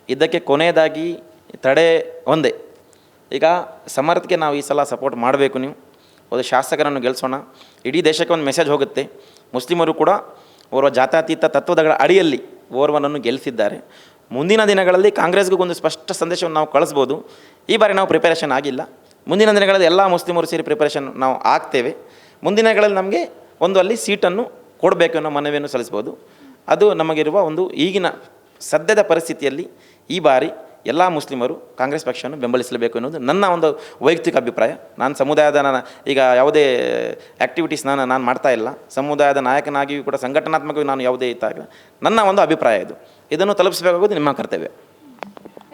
ಇದಕ್ಕೆ ಕೊನೆಯದಾಗಿ ತಡೆ ಒಂದೇ, ಈಗ ಸಮರ್ಥಕ್ಕೆ ನಾವು ಈ ಸಲ ಸಪೋರ್ಟ್ ಮಾಡಬೇಕು. ನೀವು ಒಂದು ಶಾಸಕರನ್ನು ಗೆಲ್ಲಿಸೋಣ. ಇಡೀ ದೇಶಕ್ಕೆ ಒಂದು ಮೆಸೇಜ್ ಹೋಗುತ್ತೆ. ಮುಸ್ಲಿಮರು ಕೂಡ ಓರ್ವ ಜಾತ್ಯತೀತ ತತ್ವದ ಅಡಿಯಲ್ಲಿ ಓರ್ವನನ್ನು ಗೆಲ್ಲಿಸಿದ್ದಾರೆ. ಮುಂದಿನ ದಿನಗಳಲ್ಲಿ ಕಾಂಗ್ರೆಸ್ಗೂ ಒಂದು ಸ್ಪಷ್ಟ ಸಂದೇಶವನ್ನು ನಾವು ಕಳಿಸ್ಬೋದು. ಈ ಬಾರಿ ನಾವು ಪ್ರಿಪರೇಷನ್ ಆಗಿಲ್ಲ. ಮುಂದಿನ ದಿನಗಳಲ್ಲಿ ಎಲ್ಲ ಮುಸ್ಲಿಮರು ಸೇರಿ ಪ್ರಿಪರೇಷನ್ ನಾವು ಆಗ್ತೇವೆ. ಮುಂದಿನ ದಿನಗಳಲ್ಲಿ ನಮಗೆ ಒಂದು ಅಲ್ಲಿ ಸೀಟನ್ನು ಕೊಡಬೇಕು ಅನ್ನೋ ಮನವಿಯನ್ನು ಸಲ್ಲಿಸ್ಬೋದು. ಅದು ನಮಗಿರುವ ಒಂದು ಈಗಿನ ಸದ್ಯದ ಪರಿಸ್ಥಿತಿಯಲ್ಲಿ ಈ ಬಾರಿ ಎಲ್ಲ ಮುಸ್ಲಿಮರು ಕಾಂಗ್ರೆಸ್ ಪಕ್ಷವನ್ನು ಬೆಂಬಲಿಸಲೇಬೇಕು ಅನ್ನೋದು ನನ್ನ ಒಂದು ವೈಯಕ್ತಿಕ ಅಭಿಪ್ರಾಯ. ನಾನು ಸಮುದಾಯದ ಈಗ ಯಾವುದೇ ಆ್ಯಕ್ಟಿವಿಟೀಸ್ ನಾನು ಮಾಡ್ತಾ ಇಲ್ಲ. ಸಮುದಾಯದ ನಾಯಕನಾಗಿಯೂ ಕೂಡ ಸಂಘಟನಾತ್ಮಕವಾಗಿ ನಾನು ಯಾವುದೇ ಇತ್ತಾಗ ನನ್ನ ಒಂದು ಅಭಿಪ್ರಾಯ ಇದು. ಇದನ್ನು ತಲುಪಿಸಬೇಕಾಗೋದು ನಿಮ್ಮ ಕರ್ತವ್ಯ.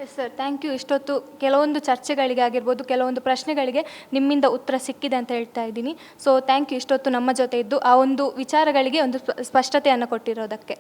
Yes sir, thank you. ಇಷ್ಟೊತ್ತು ಕೆಲವೊಂದು ಚರ್ಚೆಗಳಿಗೆ ಆಗಿರ್ಬೋದು, ಕೆಲವೊಂದು ಪ್ರಶ್ನೆಗಳಿಗೆ ನಿಮ್ಮಿಂದ ಉತ್ತರ ಸಿಕ್ಕಿದೆ ಅಂತ ಹೇಳ್ತಾ ಇದ್ದೀನಿ. ಸೊ ಥ್ಯಾಂಕ್ ಯು, ಇಷ್ಟೊತ್ತು ನಮ್ಮ ಜೊತೆ ಇದ್ದು ಆ ಒಂದು ವಿಚಾರಗಳಿಗೆ ಒಂದು ಸ್ಪಷ್ಟತೆಯನ್ನು ಕೊಟ್ಟಿರೋದಕ್ಕೆ.